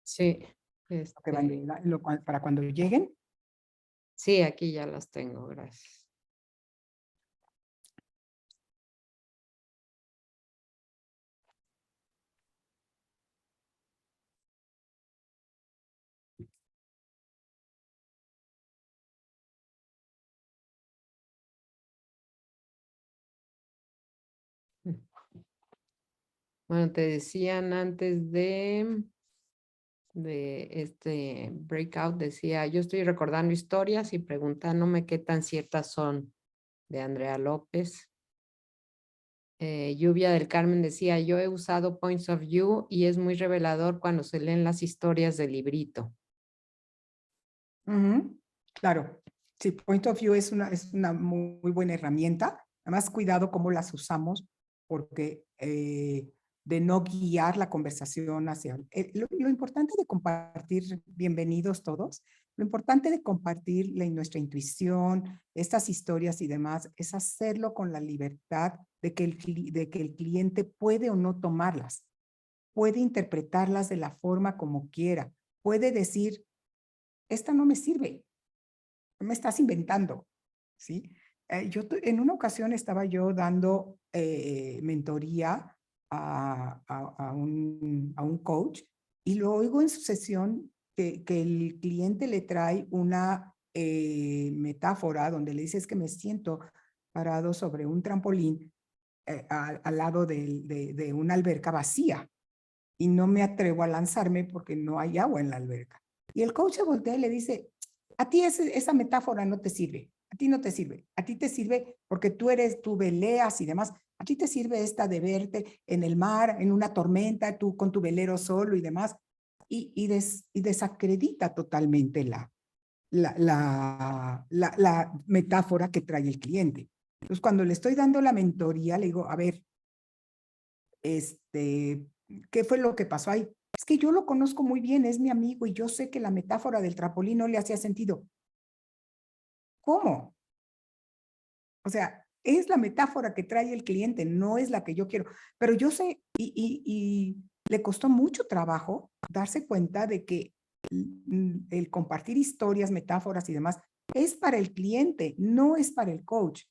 Sí. Para cuando lleguen. Sí, aquí ya las tengo, gracias. Bueno, te decían antes de este breakout, decía, yo estoy recordando historias y preguntándome qué tan ciertas son, de Andrea López. Lluvia del Carmen decía, yo he usado Points of View y es muy revelador cuando se leen las historias del librito. Claro, sí, Point of View es una muy buena herramienta. Además, cuidado cómo las usamos, porque de no guiar la conversación hacia... lo importante de compartir, bienvenidos todos, lo importante de compartir nuestra intuición, estas historias y demás, es hacerlo con la libertad de que el cliente puede o no tomarlas, puede interpretarlas de la forma como quiera, puede decir, esta no me sirve, me estás inventando, ¿sí? En una ocasión estaba yo dando mentoría a un coach y lo oigo en su sesión que el cliente le trae una metáfora donde le dice es que me siento parado sobre un trampolín al lado de una alberca vacía y no me atrevo a lanzarme porque no hay agua en la alberca. Y el coach se voltea y le dice, a ti esa metáfora no te sirve, a ti no te sirve, a ti te sirve porque tú veleas y demás, a ti te sirve esta de verte en el mar, en una tormenta, tú con tu velero solo y demás, y desacredita totalmente la metáfora que trae el cliente. Entonces, cuando le estoy dando la mentoría, le digo, a ver, ¿qué fue lo que pasó ahí? Es que yo lo conozco muy bien, es mi amigo y yo sé que la metáfora del trampolín no le hacía sentido. ¿Cómo? O sea, es la metáfora que trae el cliente, no es la que yo quiero. Pero yo sé, y le costó mucho trabajo darse cuenta de que el compartir historias, metáforas y demás es para el cliente, no es para el coach.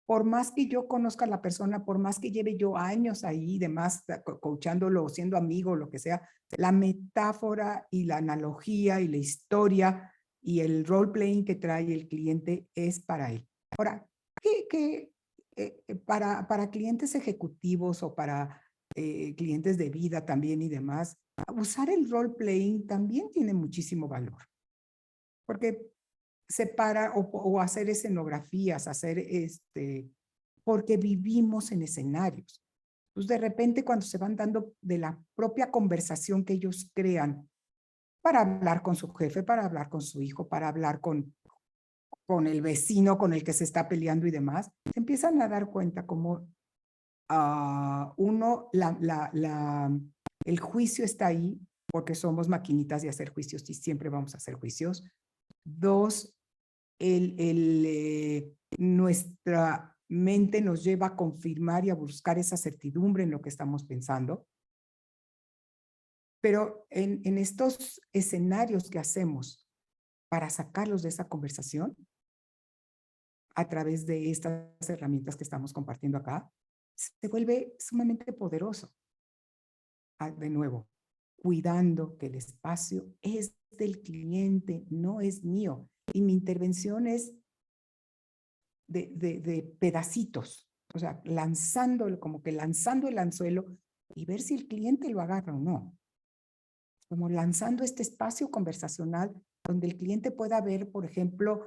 Por más que yo conozca a la persona, por más que lleve yo años ahí y demás, coachándolo, siendo amigo, lo que sea, la metáfora y la analogía y la historia y el role playing que trae el cliente es para él. Ahora, para clientes ejecutivos o para clientes de vida también y demás, usar el role playing también tiene muchísimo valor. Porque separa o hacer escenografías, porque vivimos en escenarios. Pues de repente cuando se van dando de la propia conversación que ellos crean para hablar con su jefe, para hablar con su hijo, para hablar con el vecino con el que se está peleando y demás, se empiezan a dar cuenta como el juicio está ahí porque somos maquinitas de hacer juicios y siempre vamos a hacer juicios. Dos, nuestra mente nos lleva a confirmar y a buscar esa certidumbre en lo que estamos pensando. Pero en estos escenarios que hacemos para sacarlos de esa conversación, a través de estas herramientas que estamos compartiendo acá, se vuelve sumamente poderoso. De nuevo, cuidando que el espacio es del cliente, no es mío. Y mi intervención es de pedacitos, o sea, lanzándolo, como que lanzando el anzuelo y ver si el cliente lo agarra o no. Como lanzando este espacio conversacional donde el cliente pueda ver, por ejemplo,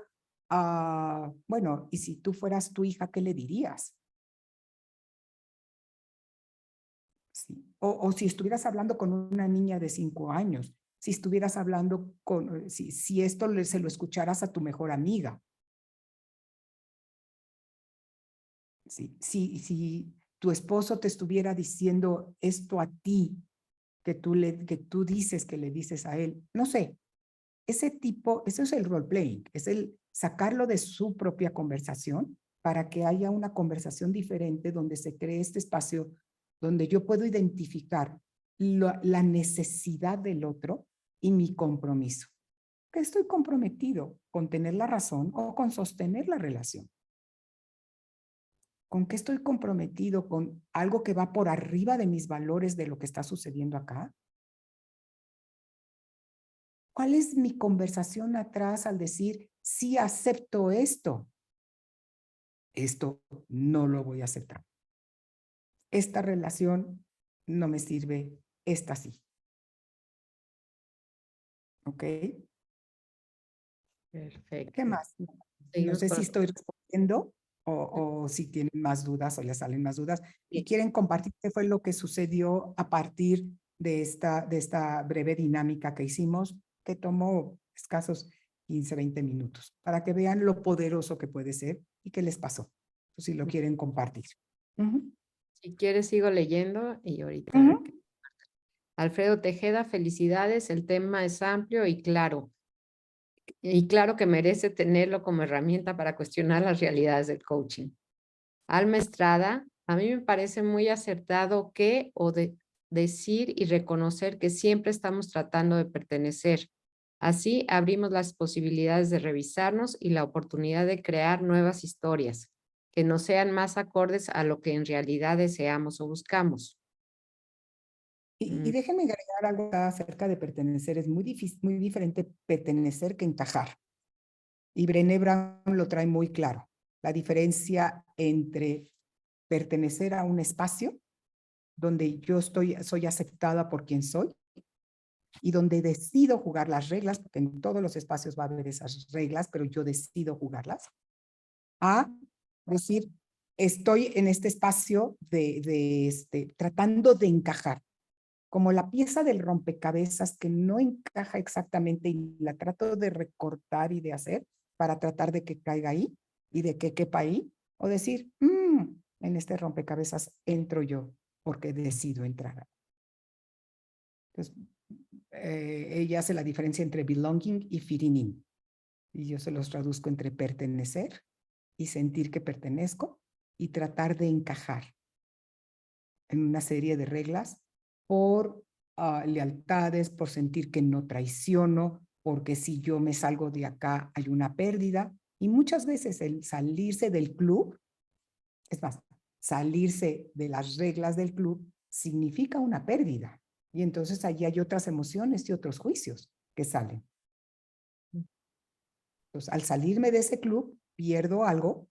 bueno, y si tú fueras tu hija, ¿qué le dirías? Sí. O si estuvieras hablando con una niña de 5 años, si estuvieras hablando con, si esto se lo escucharas a tu mejor amiga. Sí, si tu esposo te estuviera diciendo esto a ti, que tú dices que le dices a él, no sé, ese tipo, eso es el role playing, es el sacarlo de su propia conversación para que haya una conversación diferente donde se cree este espacio donde yo puedo identificar la necesidad del otro y mi compromiso. Que estoy comprometido con tener la razón o con sostener la relación. ¿Con qué estoy comprometido? ¿Con algo que va por arriba de mis valores de lo que está sucediendo acá? ¿Cuál es mi conversación atrás al decir, sí acepto esto? Esto no lo voy a aceptar. Esta relación no me sirve, esta sí. ¿Ok? Perfecto. ¿Qué más? No Seguimos sé con- si estoy respondiendo o si tienen más dudas o les salen más dudas. Y Sí. quieren compartir qué fue lo que sucedió a partir de esta breve dinámica que hicimos, que tomó escasos 15, 20 minutos, para que vean lo poderoso que puede ser y qué les pasó, si lo quieren compartir. Si quieres, sigo leyendo y ahorita. Ujú. Alfredo Tejeda, felicidades. El tema es amplio y claro. Y claro que merece tenerlo como herramienta para cuestionar las realidades del coaching. Alma Estrada, a mí me parece muy acertado decir y reconocer que siempre estamos tratando de pertenecer. Así abrimos las posibilidades de revisarnos y la oportunidad de crear nuevas historias que no sean más acordes a lo que en realidad deseamos o buscamos. Y déjenme agregar algo acerca de pertenecer. Es muy difícil, muy diferente pertenecer que encajar. Y Brené Brown lo trae muy claro. La diferencia entre pertenecer a un espacio donde yo soy aceptada por quien soy y donde decido jugar las reglas, porque en todos los espacios va a haber esas reglas, pero yo decido jugarlas, a decir, estoy en este espacio tratando de encajar, como la pieza del rompecabezas que no encaja exactamente y la trato de recortar y de hacer para tratar de que caiga ahí y de que quepa ahí, o decir, en este rompecabezas entro yo porque decido entrar. Entonces, ella hace la diferencia entre belonging y fitting in. Y yo se los traduzco entre pertenecer y sentir que pertenezco y tratar de encajar en una serie de reglas por lealtades, por sentir que no traiciono, porque si yo me salgo de acá hay una pérdida. Y muchas veces el salirse del club, es más, salirse de las reglas del club significa una pérdida. Y entonces allí hay otras emociones y otros juicios que salen. Entonces, al salirme de ese club, pierdo algo,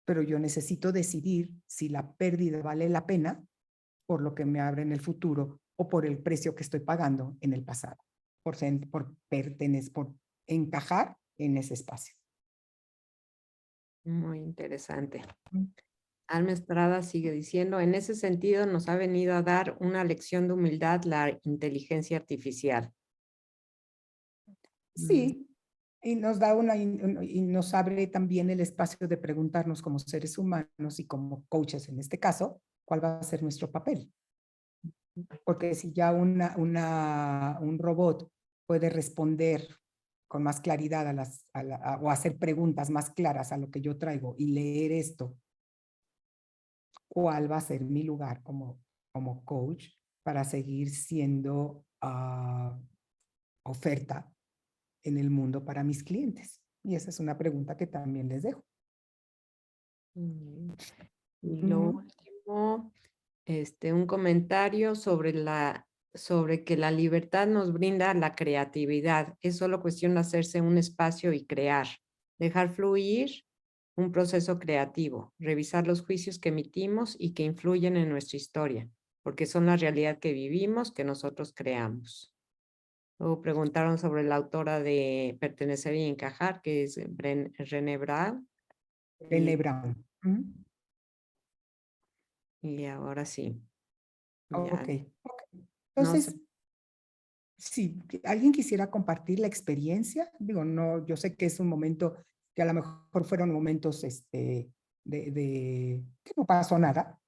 pero yo necesito decidir si la pérdida vale la pena por lo que me abre en el futuro o por el precio que estoy pagando en el pasado, por pertenecer, por encajar en ese espacio. Muy interesante. Alma Estrada sigue diciendo, en ese sentido nos ha venido a dar una lección de humildad la inteligencia artificial. Sí, y nos da y nos abre también el espacio de preguntarnos como seres humanos y como coaches en este caso, ¿cuál va a ser nuestro papel? Porque si ya un robot puede responder con más claridad o hacer preguntas más claras a lo que yo traigo y leer esto, ¿cuál va a ser mi lugar como coach para seguir siendo oferta en el mundo para mis clientes? Y esa es una pregunta que también les dejo. Y lo último, un comentario sobre que la libertad nos brinda la creatividad. Es solo cuestión de hacerse un espacio y crear, dejar fluir un proceso creativo, revisar los juicios que emitimos y que influyen en nuestra historia, porque son la realidad que vivimos, que nosotros creamos. Luego preguntaron sobre la autora de Pertenecer y Encajar, que es Brené Brown. Brené Brown. Y ahora sí. Ya, Ok. no Entonces, sé. si alguien quisiera compartir la experiencia, digo, no, yo sé que es un momento que a lo mejor fueron momentos de que no pasó nada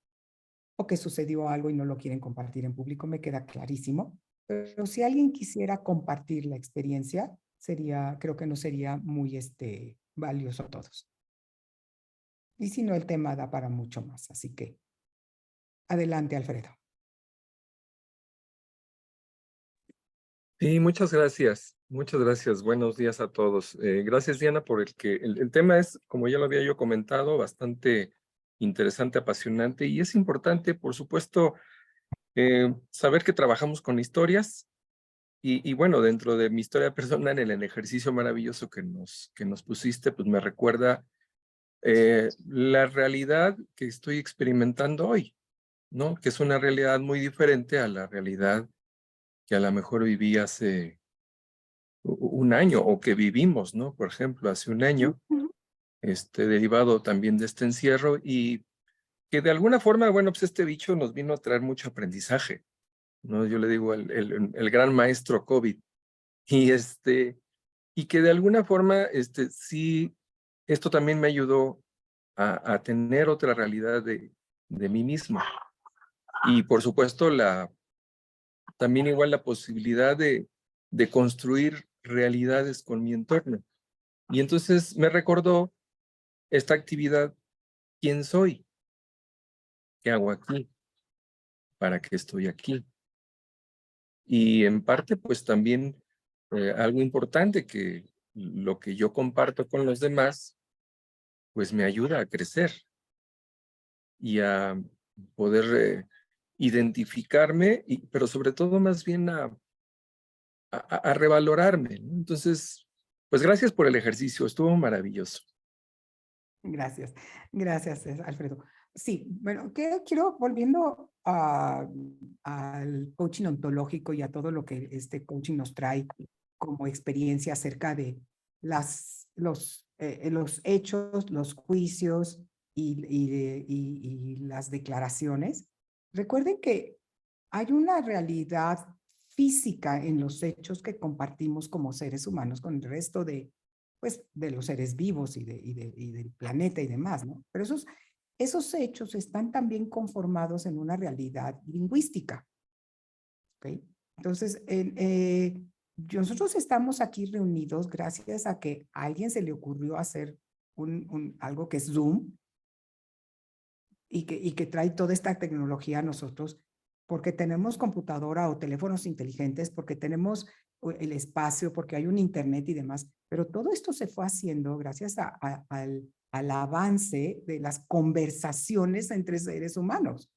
o que sucedió algo y no lo quieren compartir en público, me queda clarísimo. Pero si alguien quisiera compartir la experiencia, creo que no sería muy valioso a todos. Y si no, el tema da para mucho más. Así que, adelante, Alfredo. Sí, muchas gracias. Muchas gracias. Buenos días a todos. Gracias, Diana, por el tema es, como ya lo había yo comentado, bastante interesante, apasionante, y es importante, por supuesto, saber que trabajamos con historias y bueno, dentro de mi historia personal, en el ejercicio maravilloso que nos pusiste, pues me recuerda la realidad que estoy experimentando hoy, ¿no? Que es una realidad muy diferente a la realidad que a lo mejor viví hace un año o que vivimos, ¿no? Por ejemplo, hace un año, derivado también de este encierro y que de alguna forma, bueno, pues este bicho nos vino a traer mucho aprendizaje, ¿no? Yo le digo el gran maestro COVID y y que de alguna forma, sí, esto también me ayudó a tener otra realidad de mí mismo. Y por supuesto, también igual la posibilidad de construir realidades con mi entorno. Y entonces me recordó esta actividad, ¿quién soy? ¿Qué hago aquí? ¿Para qué estoy aquí? Y en parte, pues también algo importante, que lo que yo comparto con los demás, pues me ayuda a crecer y a poder identificarme, pero sobre todo más bien a revalorarme, ¿no? Entonces, pues gracias por el ejercicio, estuvo maravilloso. Gracias, gracias, Alfredo. Sí, bueno, quiero volviendo al coaching ontológico y a todo lo que este coaching nos trae como experiencia acerca de los hechos, los juicios y las declaraciones. Recuerden que hay una realidad física en los hechos que compartimos como seres humanos con el resto pues, de los seres vivos y del planeta y demás, ¿no? Pero esos hechos están también conformados en una realidad lingüística, ¿ok? Entonces, nosotros estamos aquí reunidos gracias a que a alguien se le ocurrió hacer algo que es Zoom y que trae toda esta tecnología a nosotros porque tenemos computadora o teléfonos inteligentes, porque tenemos el espacio, porque hay un internet y demás, pero todo esto se fue haciendo gracias al avance de las conversaciones entre seres humanos.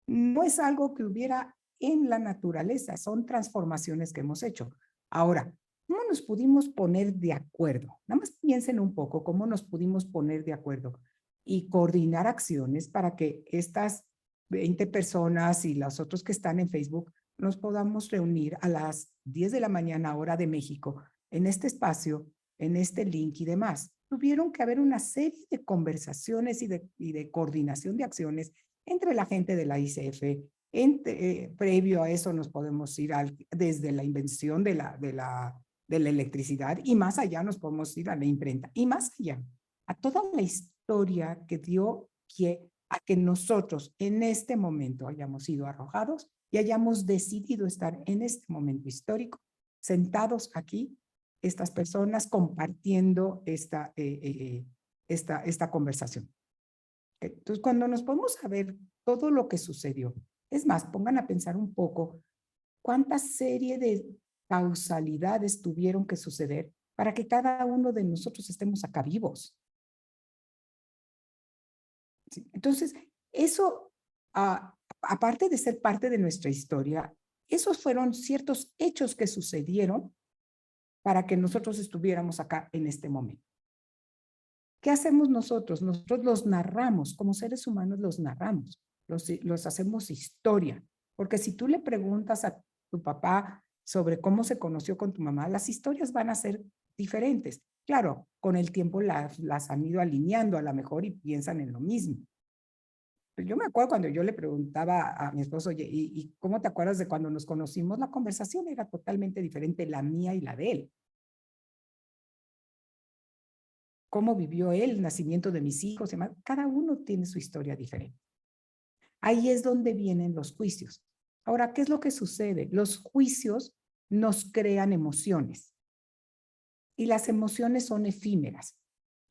No es algo que hubiera en la naturaleza, son transformaciones que hemos hecho. Ahora, ¿cómo nos pudimos poner de acuerdo? Nada más piensen un poco cómo nos pudimos poner de acuerdo y coordinar acciones para que estas 20 personas y los otros que están en Facebook nos podamos reunir a las 10 de la mañana, hora de México, en este espacio, en este link y demás. Tuvieron que haber una serie de conversaciones y de coordinación de acciones entre la gente de la ICF. Previo a eso nos podemos ir desde la invención de la electricidad y más allá nos podemos ir a la imprenta y más allá a toda la historia que dio a que nosotros en este momento hayamos sido arrojados y hayamos decidido estar en este momento histórico, sentados aquí, estas personas compartiendo esta conversación. Entonces, cuando nos podemos saber todo lo que sucedió, es más, pongan a pensar un poco cuánta serie de causalidades tuvieron que suceder para que cada uno de nosotros estemos acá vivos. ¿Sí? Entonces, eso, aparte de ser parte de nuestra historia, esos fueron ciertos hechos que sucedieron para que nosotros estuviéramos acá en este momento. ¿Qué hacemos nosotros? Nosotros los narramos, como seres humanos los narramos, los hacemos historia. Porque si tú le preguntas a tu papá sobre cómo se conoció con tu mamá, las historias van a ser diferentes. Claro, con el tiempo las han ido alineando a lo mejor y piensan en lo mismo. Yo me acuerdo cuando yo le preguntaba a mi esposo, oye, ¿y cómo te acuerdas de cuando nos conocimos? La conversación era totalmente diferente, la mía y la de él. Cómo vivió él el nacimiento de mis hijos, y demás. Cada uno tiene su historia diferente. Ahí es donde vienen los juicios. Ahora, ¿qué es lo que sucede? Los juicios nos crean emociones. Y las emociones son efímeras.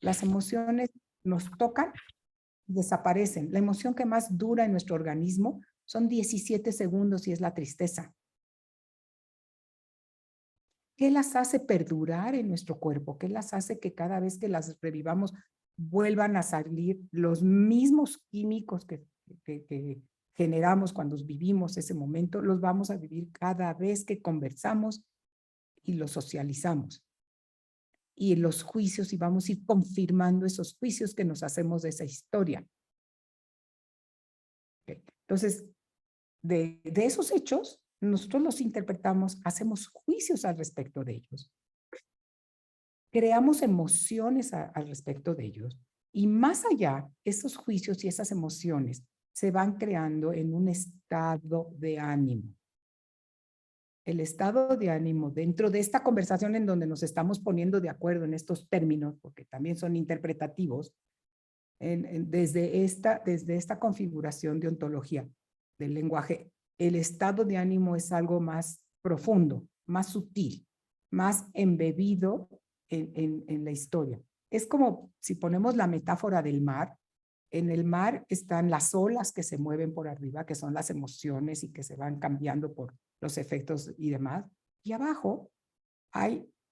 Las emociones nos tocan y desaparecen. La emoción que más dura en nuestro organismo son 17 segundos y es la tristeza. ¿Qué las hace perdurar en nuestro cuerpo? ¿Qué las hace que cada vez que las revivamos vuelvan a salir los mismos químicos que generamos cuando vivimos ese momento? Los vamos a vivir cada vez que conversamos y los socializamos. Y en los juicios, y vamos a ir confirmando esos juicios que nos hacemos de esa historia. Entonces, de esos hechos, nosotros los interpretamos, hacemos juicios al respecto de ellos. Creamos emociones al respecto de ellos. Y más allá, esos juicios y esas emociones se van creando en un estado de ánimo. El estado de ánimo dentro de esta conversación en donde nos estamos poniendo de acuerdo en estos términos, porque también son interpretativos, desde esta configuración de ontología del lenguaje, el estado de ánimo es algo más profundo, más sutil, más embebido en la historia. Es como si ponemos la metáfora del mar. En el mar están las olas que se mueven por arriba, que son las emociones y que se van cambiando por los efectos y demás. Y abajo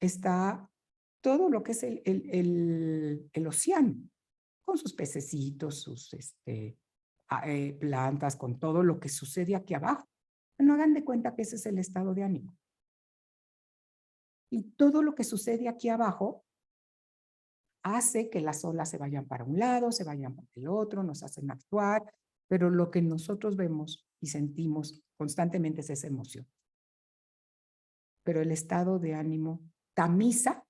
está todo lo que es el océano, con sus pececitos, sus plantas, con todo lo que sucede aquí abajo. No hagan de cuenta que ese es el estado de ánimo. Y todo lo que sucede aquí abajo hace que las olas se vayan para un lado, se vayan para el otro, nos hacen actuar, pero lo que nosotros vemos y sentimos constantemente es esa emoción. Pero el estado de ánimo tamiza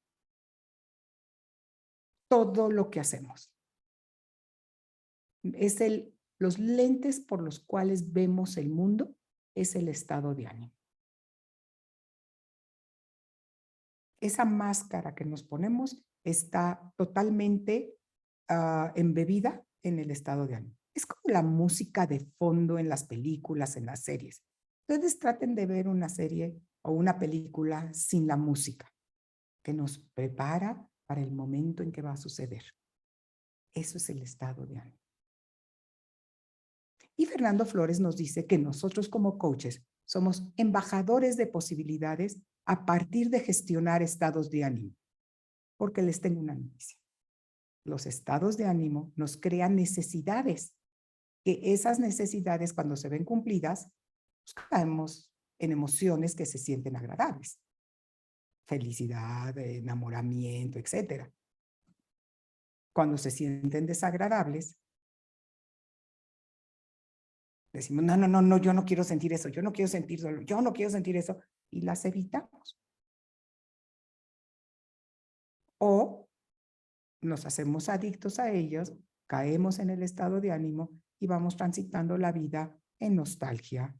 todo lo que hacemos. Es los lentes por los cuales vemos el mundo, es el estado de ánimo. Esa máscara que nos ponemos está totalmente embebida en el estado de ánimo. Es como la música de fondo en las películas, en las series. Ustedes traten de ver una serie o una película sin la música, que nos prepara para el momento en que va a suceder. Eso es el estado de ánimo. Y Fernando Flores nos dice que nosotros como coaches somos embajadores de posibilidades a partir de gestionar estados de ánimo. Porque les tengo una noticia. Los estados de ánimo nos crean necesidades, que esas necesidades cuando se ven cumplidas, pues caemos en emociones que se sienten agradables. Felicidad, enamoramiento, etc. Cuando se sienten desagradables, decimos, no, yo no quiero sentir eso, yo no quiero sentir dolor, yo no quiero sentir eso, y las evitamos. O nos hacemos adictos a ellos, caemos en el estado de ánimo y vamos transitando la vida en nostalgia,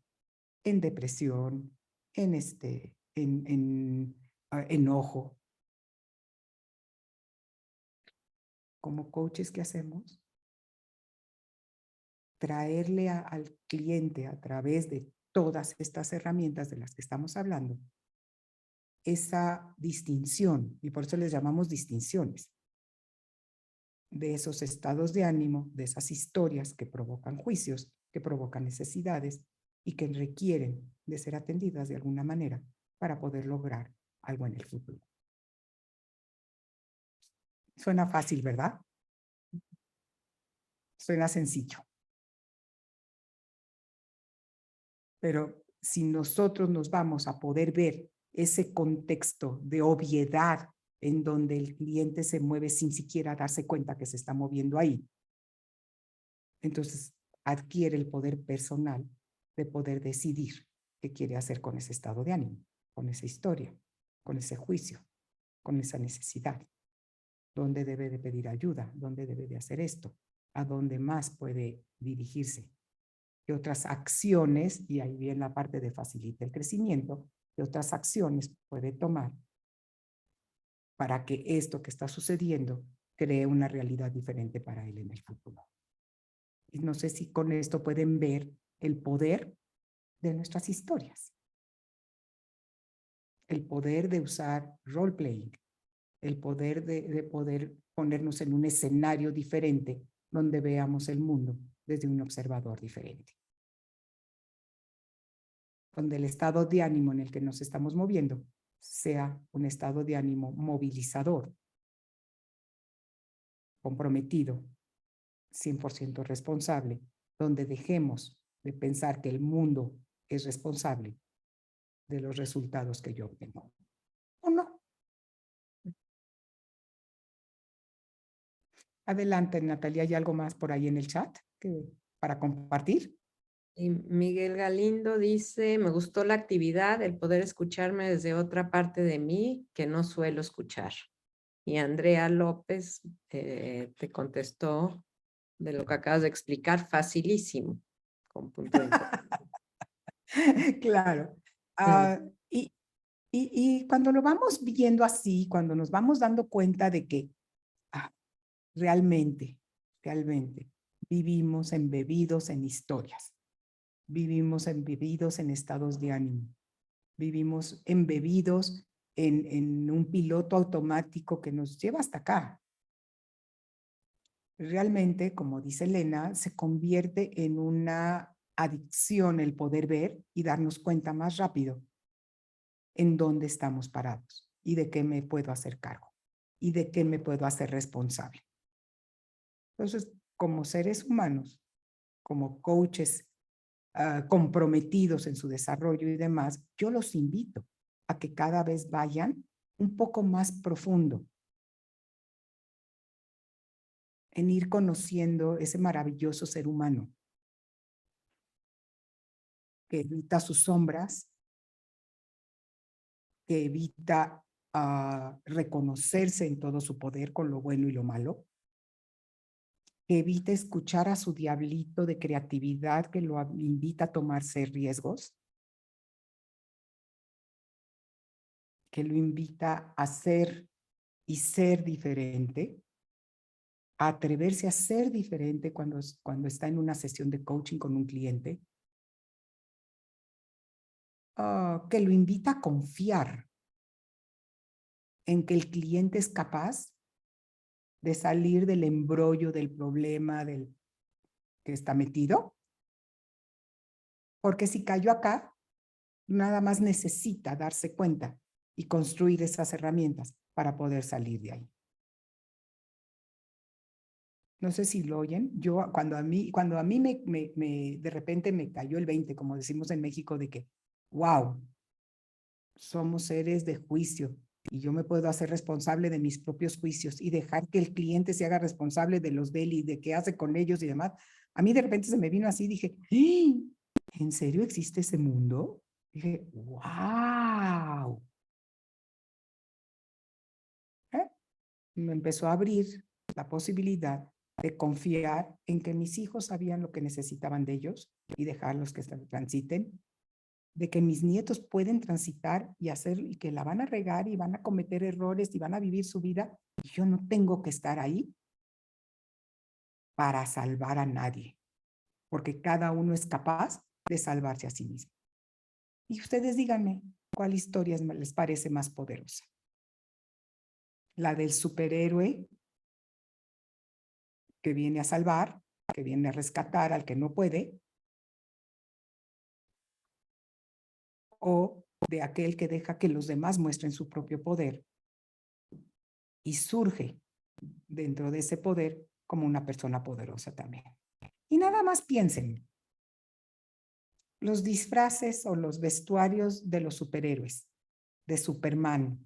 en depresión, en enojo. Como coaches, ¿qué hacemos? Traerle al cliente a través de todas estas herramientas de las que estamos hablando, esa distinción, y por eso les llamamos distinciones, de esos estados de ánimo, de esas historias que provocan juicios, que provocan necesidades y que requieren de ser atendidas de alguna manera para poder lograr algo en el futuro. Suena fácil, ¿verdad? Suena sencillo. Pero si nosotros nos vamos a poder ver ese contexto de obviedad en donde el cliente se mueve sin siquiera darse cuenta que se está moviendo ahí. Entonces, adquiere el poder personal de poder decidir qué quiere hacer con ese estado de ánimo, con esa historia, con ese juicio, con esa necesidad. ¿Dónde debe de pedir ayuda? ¿Dónde debe de hacer esto? ¿A dónde más puede dirigirse? ¿Qué otras acciones, y ahí viene la parte de facilita el crecimiento, qué otras acciones puede tomar para que esto que está sucediendo cree una realidad diferente para él en el futuro? Y no sé si con esto pueden ver el poder de nuestras historias. El poder de usar role-playing, el poder de poder ponernos en un escenario diferente donde veamos el mundo desde un observador diferente. Donde el estado de ánimo en el que nos estamos moviendo sea un estado de ánimo movilizador, comprometido, 100% responsable, donde dejemos de pensar que el mundo es responsable de los resultados que yo obtengo. ¿O no? Adelante, Natalia, ¿hay algo más por ahí en el chat para compartir? Y Miguel Galindo dice, me gustó la actividad, el poder escucharme desde otra parte de mí que no suelo escuchar. Y Andrea López te contestó de lo que acabas de explicar, facilísimo, con punto de interrogación. Claro. Y cuando lo vamos viendo así, cuando nos vamos dando cuenta de que realmente vivimos embebidos en historias, vivimos embebidos en estados de ánimo, vivimos embebidos en un piloto automático que nos lleva hasta acá. Realmente, como dice Elena, se convierte en una adicción el poder ver y darnos cuenta más rápido en dónde estamos parados y de qué me puedo hacer cargo y de qué me puedo hacer responsable. Entonces, como seres humanos, como coaches comprometidos en su desarrollo y demás, yo los invito a que cada vez vayan un poco más profundo en ir conociendo ese maravilloso ser humano que evita sus sombras, que evita reconocerse en todo su poder con lo bueno y lo malo, que evita escuchar a su diablito de creatividad que lo invita a tomarse riesgos, que lo invita a ser y ser diferente, a atreverse a ser diferente cuando está en una sesión de coaching con un cliente, que lo invita a confiar en que el cliente es capaz de salir del embrollo del problema que está metido, porque si cayó acá, nada más necesita darse cuenta y construir esas herramientas para poder salir de ahí. No sé si lo oyen. Yo, cuando a mí de repente me cayó el 20, como decimos en México, de que, wow, somos seres de juicio y yo me puedo hacer responsable de mis propios juicios y dejar que el cliente se haga responsable de los de él y de qué hace con ellos y demás. A mí de repente se me vino así, dije, ¿en serio existe ese mundo? Dije, wow. Me empezó a abrir la posibilidad de confiar en que mis hijos sabían lo que necesitaban de ellos y dejarlos que transiten, de que mis nietos pueden transitar y hacer y que la van a regar y van a cometer errores y van a vivir su vida y yo no tengo que estar ahí para salvar a nadie, porque cada uno es capaz de salvarse a sí mismo. Y ustedes díganme, ¿cuál historia les parece más poderosa? ¿La del superhéroe que viene a salvar, que viene a rescatar al que no puede? ¿O de aquel que deja que los demás muestren su propio poder y surge dentro de ese poder como una persona poderosa también? Y nada más piensen, los disfraces o los vestuarios de los superhéroes, de Superman,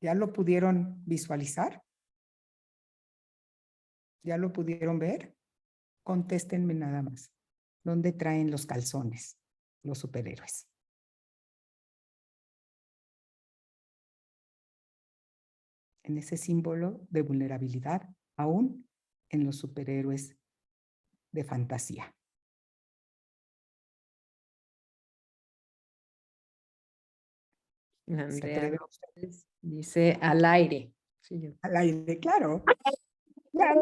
¿Ya lo pudieron visualizar? ¿Ya lo pudieron ver? Contéstenme nada más. ¿Dónde traen los calzones los superhéroes? En ese símbolo de vulnerabilidad, aún en los superhéroes de fantasía. ¿Se Andrea atreve López dice al aire. Sí, yo. al aire? Claro, claro.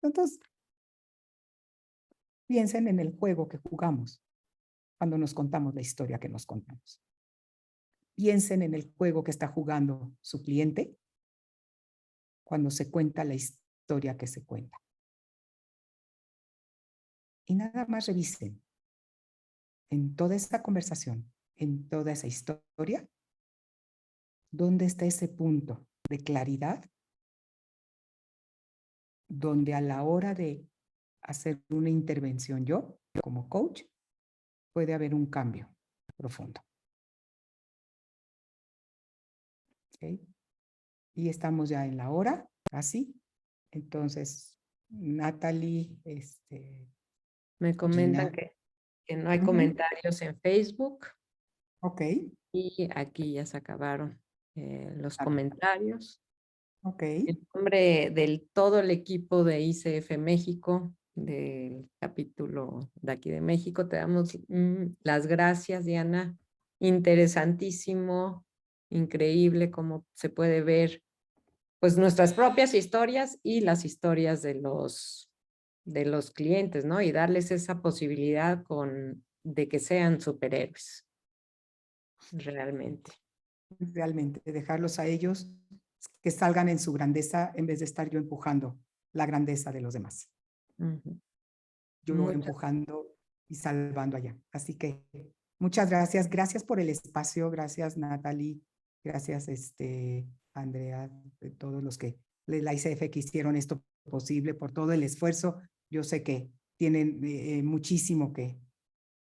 Entonces, piensen en el juego que jugamos cuando nos contamos la historia que nos contamos. Piensen en el juego que está jugando su cliente cuando se cuenta la historia que se cuenta. Y nada más revisen en toda esta conversación, en toda esa historia, ¿dónde está ese punto de claridad? Donde a la hora de hacer una intervención yo, como coach, puede haber un cambio profundo. ¿Okay? Y estamos ya en la hora, casi. Entonces, Natalie, Me comentan Gina. que no hay Ujú. comentarios en Facebook Ok, y aquí ya se acabaron los Ah. comentarios. ok. En nombre del todo el equipo de ICF México, del capítulo de aquí de México, te damos las gracias, Diana. Interesantísimo, increíble cómo se puede ver pues nuestras propias historias y las historias de los clientes, ¿no? Y darles esa posibilidad de que sean superhéroes, realmente. Realmente, dejarlos a ellos que salgan en su grandeza en vez de estar yo empujando la grandeza de los demás. Ujú. Yo Muchas empujando y salvando allá. Así que muchas gracias. Gracias por el espacio. Gracias, Natalie. Gracias, Andrea, de todos los que la ICF que hicieron esto posible, por todo el esfuerzo. Yo sé que tienen muchísimo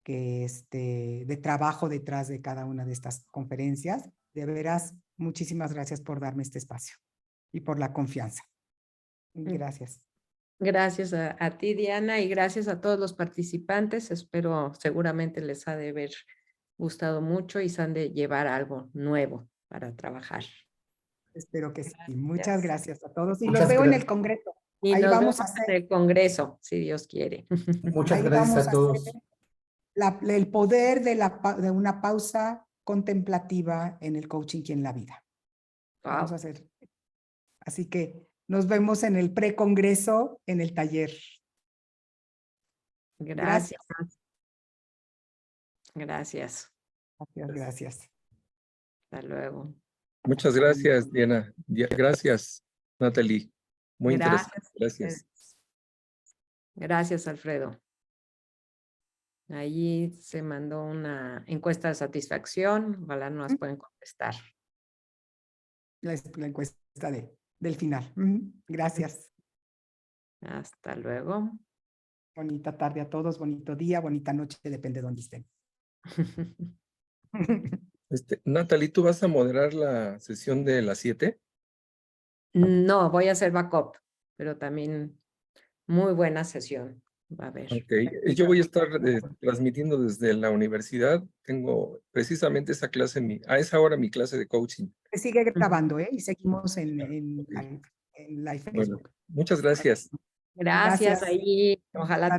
de trabajo detrás de cada una de estas conferencias. De veras, muchísimas gracias por darme este espacio y por la confianza. Gracias. Gracias a ti, Diana, y gracias a todos los participantes. Espero, seguramente les ha de haber gustado mucho y se han de llevar algo nuevo para trabajar. Espero que sí. Muchas gracias a todos. Y Muchas los veo en gracias. el Congreso. Y Ahí nos vamos vemos a hacer, en el Congreso, si Dios quiere. Muchas ahí gracias vamos a a todos. hacer el poder de una pausa contemplativa en el coaching y en la vida. Vamos a Wow. hacer. Así que nos vemos en el pre-congreso, en el taller. Gracias. Gracias. Gracias, gracias. Hasta luego. Muchas gracias, Diana. Gracias, Natalie. Muy interesante. Gracias. Gracias. Gracias, Alfredo. Allí se mandó una encuesta de satisfacción. Ojalá nos pueden contestar. La encuesta del final. Gracias. Hasta luego. Bonita tarde a todos, bonito día, bonita noche, depende de dónde estén. Natalie, ¿tú vas a moderar la sesión de las 7? No, voy a hacer backup, pero también muy buena sesión. Va a haber. Ok, yo voy a estar transmitiendo desde la universidad. Tengo precisamente esa clase, a esa hora mi clase de coaching. Se sigue grabando, y seguimos en live Bueno, Facebook. muchas gracias. Gracias, ahí. Ojalá te